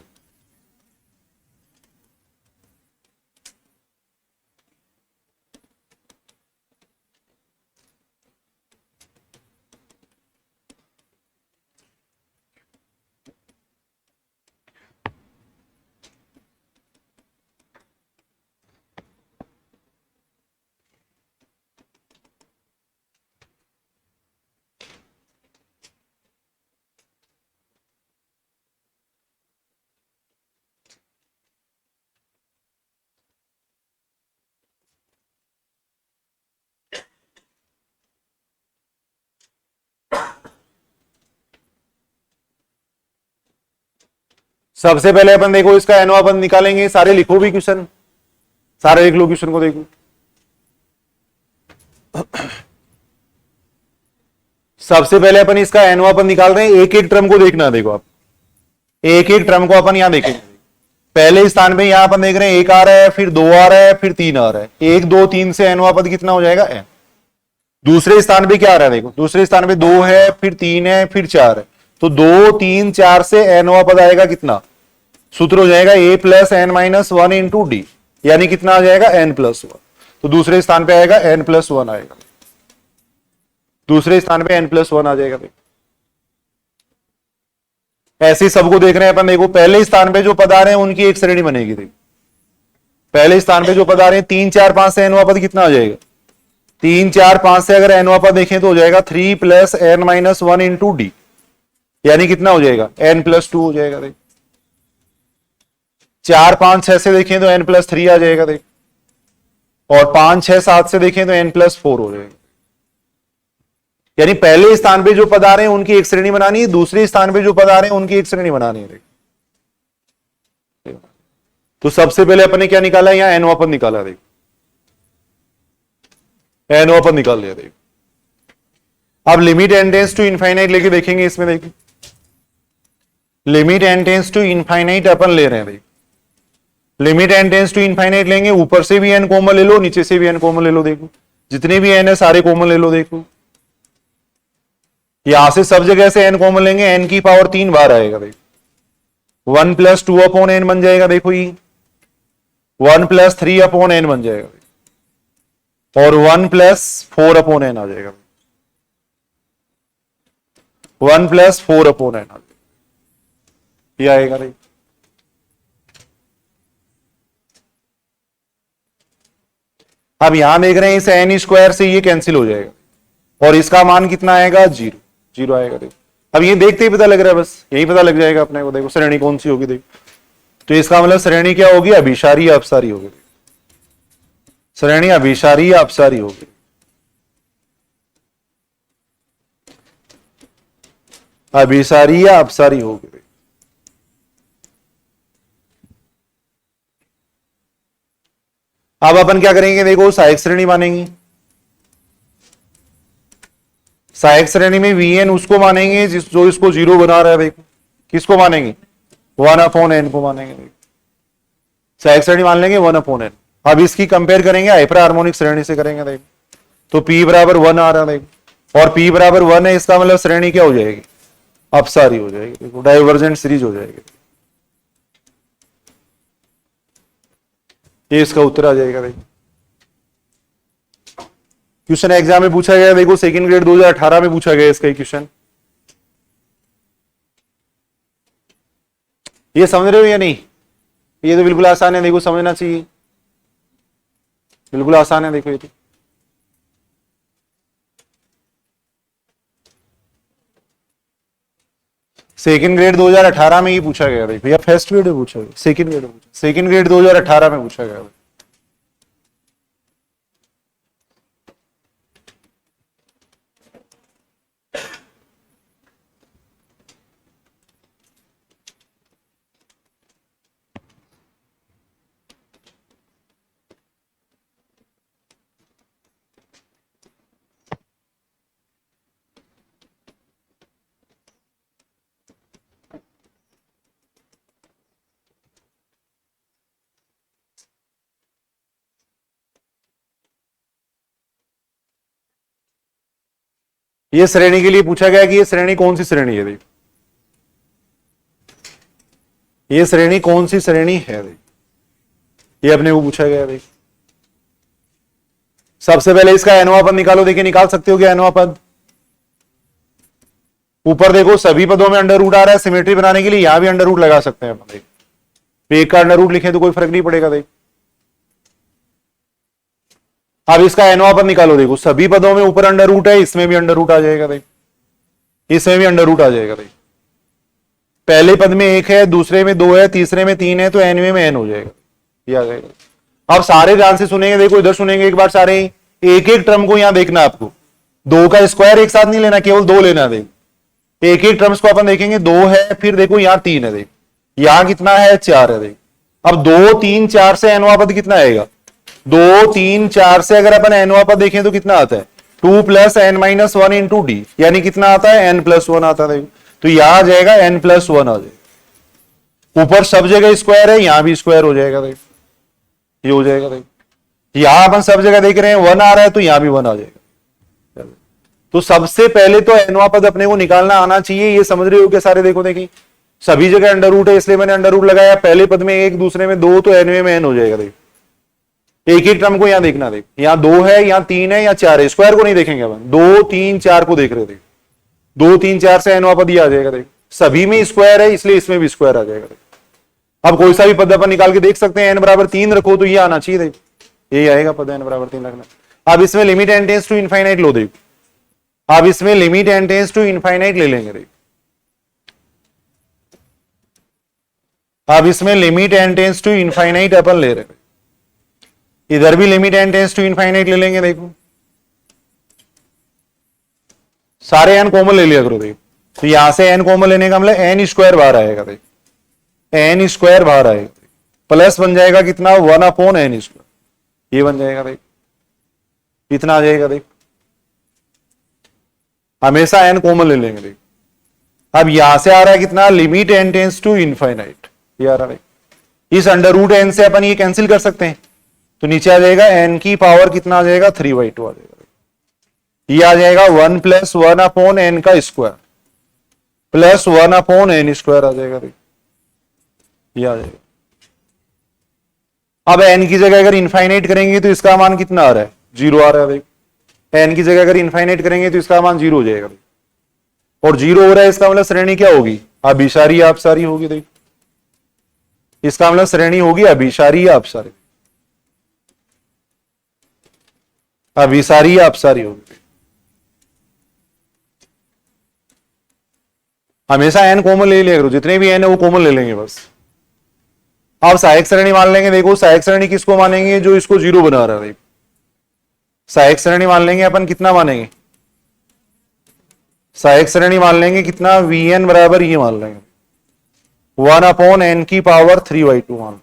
Speaker 1: सबसे पहले अपन देखो इसका एनवा अपन निकालेंगे। सारे लिखो भी क्वेश्चन, सारे लिख लो क्वेश्चन को। देखो सबसे पहले अपन इसका एनवा अपन निकाल रहे हैं। एक एक टर्म को देखना। देखो आप एक एक टर्म को अपन यहां देखेंगे। पहले स्थान पे यहां अपन देख रहे हैं 1 आ रहा है, फिर 2 आ रहा है, फिर 3 आ रहा है। 1 2 3 से एनवा पद कितना हो जाएगा? एन। दूसरे स्थान पे क्या आ रहा है? देखो दूसरे स्थान पे 2 है, फिर 3 है, फिर 4 है। तो 2 3 4 से एनवा पद आएगा कितना? सूत्र हो जाएगा a plus n minus 1 into d, यानी कितना आ जाएगा? N plus 1। तो दूसरे स्थान पे आएगा एन प्लस 1 आएगा। दूसरे स्थान पे n+1 आ जाएगा। ऐसे ही सबको देख रहे हैं अपन, देखो पहले स्थान पे जो पद आ रहे हैं उनकी एक श्रेणी बनेगी। देखो पहले स्थान पे जो पद आ रहे हैं 3 4 5 से n वां पद कितना आ जाएगा? 3 4 5 से अगर n वां पद देखें तो हो जाएगा 3 + n-1 इंटू डी, यानी कितना हो जाएगा? n+2 हो जाएगा। देख 4 5 6 से देखें तो n+3 आ जाएगा। देख और 5 6 7 से देखें तो n+4 हो जाएगा। यानी पहले स्थान पे जो पद आ रहे हैं उनकी एक श्रेणी बनानी है, दूसरे स्थान पे जो पद आ रहे हैं उनकी एक श्रेणी बनानी है। तो सबसे पहले अपने क्या निकाला? यहां n वां पद निकाला। देख n वां पद निकाल लिया। देख अब limit n tends to infinite लेके देखेंगे। इसमें देखिए limit n tends to infinite अपन ले रहे हैं। देख limit n tends to infinite लेंगे, ऊपर से भी n कॉमन ले लो, नीचे से भी n कॉमन ले लो। देखो जितने भी n है सारे कॉमन ले लो। देखो यहां से सब जगह से n कॉमन लेंगे, n की पावर 3 बार आएगा। देखो 1 + 2/n बन जाएगा। देखो ये 1 + 3/n बन जाएगा और 1 + 4/n आ जाएगा। 1 + 4/n आ जाएगा, ये आएगा। देखो अब यहां देख रहे हैं इस n² से ये कैंसिल हो जाएगा और इसका मान कितना आएगा? 0 0 आएगा। देखो अब ये देखते ही पता लग रहा है, बस यही पता लग जाएगा अपने को। देखो श्रेणी कौन सी होगी। देखो तो इसका मतलब श्रेणी क्या होगी? अभिसारी या अपसारी होगी। श्रेणी अभिसारी या अपसारी होगी। अभिसारी या अपसारी होगी। अब अपन क्या करेंगे? देखो सहायक श्रेणी मानेंगे। सहायक श्रेणी में Vn उसको मानेंगे जो इसको 0 बना रहा है। देखो किसको मानेंगे? 1/n को मानेंगे। देखो सहायक श्रेणी मान लेंगे 1/n। अब इसकी कंपेयर करेंगे हाइपर हार्मोनिक श्रेणी से करेंगे। देखो तो p = 1 आ रहा है। देखो और p = 1 है, इसका मतलब श्रेणी क्या हो जाएगी? अपसारी हो जाएगी। देखो डाइवर्जेंट सीरीज हो जाएगी। ये इसका उत्तर आ जाएगा। देखो क्वेश्चन एग्जाम में पूछा गया। देखो सेकंड ग्रेड 2018 में पूछा गया इसका क्वेश्चन। ये समझ रहे हो या नहीं? ये तो बिल्कुल आसान है। देखो समझना चाहिए, बिल्कुल आसान है। देखो ये तो सेकंड ग्रेड 2018 में ही पूछा गया। देखो या फर्स्ट ग्रेड में पूछा गया? सेकंड ग्रेड में पूछा। सेकंड ग्रेड 2018 में पूछा गया। ये श्रेणी के लिए पूछा गया कि ये श्रेणी कौन सी श्रेणी है। देखो ये श्रेणी कौन सी श्रेणी है। देखो ये अपने को पूछा गया। देखो सबसे पहले इसका n वां पद निकालो। देखिए निकाल सकते हो क्या n वां पद? ऊपर देखो सभी पदों में अंडर रूट आ रहा है। सिमेट्री बनाने के लिए यहां भी अंडर रूट लगा सकते हैं अपन। देखो एक का अंडर रूट लिखे तो कोई फर्क नहीं पड़ेगा। देखो अब इसका n वां पद निकालो। देखो सभी पदों में ऊपर अंडर रूट है, इसमें भी अंडर रूट आ जाएगा। देखो इसमें भी अंडर रूट आ जाएगा। देखो पहले पद में 1 है, दूसरे में 2 है, तीसरे में 3 है, तो nवें में n हो जाएगा। ये आ जाएगा। अब सारे ध्यान से सुनेंगे। देखो इधर सुनेंगे एक बार सारे, एक एक टर्म को यहां देखना आपको। 2 का स्क्वायर एक साथ नहीं लेना, केवल 2 लेना। देखो एक एक टर्म्स को अपन देखेंगे। 2 है, फिर देखो यहां 3 है। देखो यहां कितना है? 4 है। देखो अब 2 3 4 से n वां पद कितना आएगा? 2 3 4 से अगर अपन n वां पद देखें तो कितना आता है? 2 + n-1 इंटू डी, यानी कितना आता है? n+1 आता है। तो यहां आ जाएगा n+1 आ जाएगा। ऊपर सब जगह स्क्वायर है, यहां भी स्क्वायर हो जाएगा। देखो ये हो जाएगा। देखो यहां अपन सब जगह देख रहे हैं 1 आ रहा है, तो यहां भी 1 आ जाएगा। तो सबसे पहले तो n वां पद अपने को निकालना आना चाहिए। ये समझ रहे हो क्या सारे? देखो देखिए सभी जगह अंडर रूट है, इसलिए मैंने अंडर रूट लगाया। पहले पद में 1, दूसरे में 2, तो nवें में n हो जाएगा। देखो एक एक टर्म को यहां देखना देख, यहां 2 है, यहां 3 है, या 4 है, स्क्वायर को नहीं देखेंगे अपन, 2 3 4 को देख रहे थे। 2 3 4 से एन पद आ जाएगा देख, सभी में स्क्वायर है इसलिए इसमें भी स्क्वायर आ जाएगा देख। अब कोई सा भी पद अपन निकाल के देख सकते हैं, एन बराबर 3 रखो तो ये आना चाहिए देख, ये आएगा पद एन बराबर 3 रखना। अब इसमें limit n tends to infinite लो देख, अब इसमें limit n tends to infinite ले लेंगे देख, अब इसमें limit n tends to infinite अपन ले रहे हैं, इधर भी limit n tends to infinite ले लेंगे। देखो सारे एन कॉमन ले लिया करो देख, तो यहां से एन कॉमन लेने का मतलब एन स्क्वायर बाहर आएगा देख, एन स्क्वायर बाहर आएगा, प्लस बन जाएगा कितना 1/n स्क्वायर, ये बन जाएगा देख, इतना आ जाएगा देख, हमेशा एन कॉमन ले लेंगे देख। अब यहां से आ रहा है कितना, limit n tends to infinite, ये आ रहा है। इस अंडर रूट एन से अपन ये कैंसिल कर सकते हैं, तो नीचे आ जाएगा एन की पावर कितना आ जाएगा 3/2 आ जाएगा, ये आ जाएगा 1 + 1/n का स्क्वायर प्लस 1/n स्क्वायर आ जाएगा, ये आ जाएगा। अब n की जगह अगर इनफाइनाइट करेंगे तो इसका मान कितना आ रहा है, 0 आ रहा है देख, n की जगह अगर इनफाइनाइट करेंगे तो इसका मान 0 हो जाएगा, और 0 हो रहा है इसका मतलब श्रेणी क्या होगी, अभिसारी अपसारी होगी देख, इसका मतलब श्रेणी होगी अभिसारी या अपसारी, अभिसारी या अपसारी होगी। हमेशा n कॉमन ले लिया करो, जितने भी n है वो कॉमन ले लेंगे बस। अब सहायक श्रेणी मान लेंगे, देखो सहायक श्रेणी किसको मानेंगे, जो इसको 0 बना रहा है, सहायक श्रेणी मान लेंगे अपन, कितना मानेंगे, सहायक श्रेणी मान लेंगे कितना, Vn बराबर ये मान लेंगे 1/n की पावर 3/2 मान,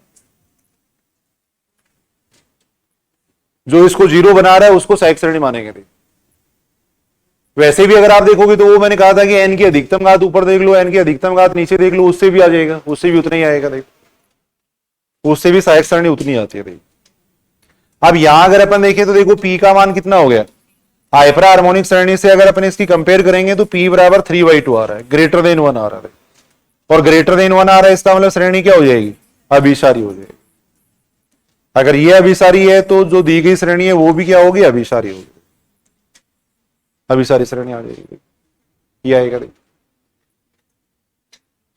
Speaker 1: जो इसको 0 बना रहा है उसको सहायक श्रेणी मानेंगे। वैसे भी अगर आप देखोगे तो वो मैंने कहा था कि n की अधिकतम घात ऊपर देख लो, n की अधिकतम घात नीचे देख लो, उससे भी आ जाएगा, उससे भी उतना ही आएगा देख, उससे भी सहायक श्रेणी उतनी आती है देख। अब यहां अगर अपन देखें तो देखो p का मान कितना हो गया, हाइपर हार्मोनिक श्रेणी से अगर अपन इसकी कंपेयर करेंगे तो p बराबर 3/2 आ रहा है, ग्रेटर देन 1 आ रहा है, और ग्रेटर देन 1 आ रहा है इसका मतलब श्रेणी क्या हो जाएगी, अभिसारी हो जाएगी। अगर ये अभिसारी है तो जो दी गई श्रेणी है वो भी क्या होगी, अभिसारी होगी, अभिसारी श्रेणी आ जाएगी, ये आएगा देख।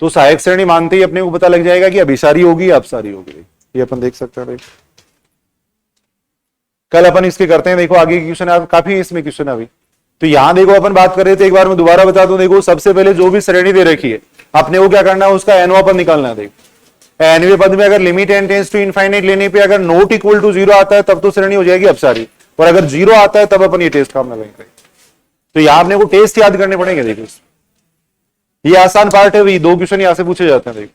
Speaker 1: तो सहायक श्रेणी मानते ही अपने को पता लग जाएगा कि अभिसारी होगी या अपसारी होगी, ये अपन देख सकते हैं देख। कल अपन इसके करते हैं, देखो आगे क्वेश्चन है, काफी इसमें क्वेश्चन है अभी। तो यहां देखो अपन बात कर रहे थे, एक बार मैं दोबारा बता दूं, देखो सबसे पहले जो भी श्रेणी दे रखी है अपने को क्या करना है, उसका एनवा पद निकालना है। देखो एनवे पद में अगर limit n tends to infinite लेने पे अगर नॉट इक्वल टू 0 आता है तब तो श्रेणी हो जाएगी अपसारी, और अगर 0 आता है तब अपन ये टेस्ट काम लगाएंगे। तो यहां अपने को टेस्ट याद करने पड़ेंगे। देखो ये आसान पार्ट है, 2 क्वेश्चन यहां से पूछे जाते हैं। देखो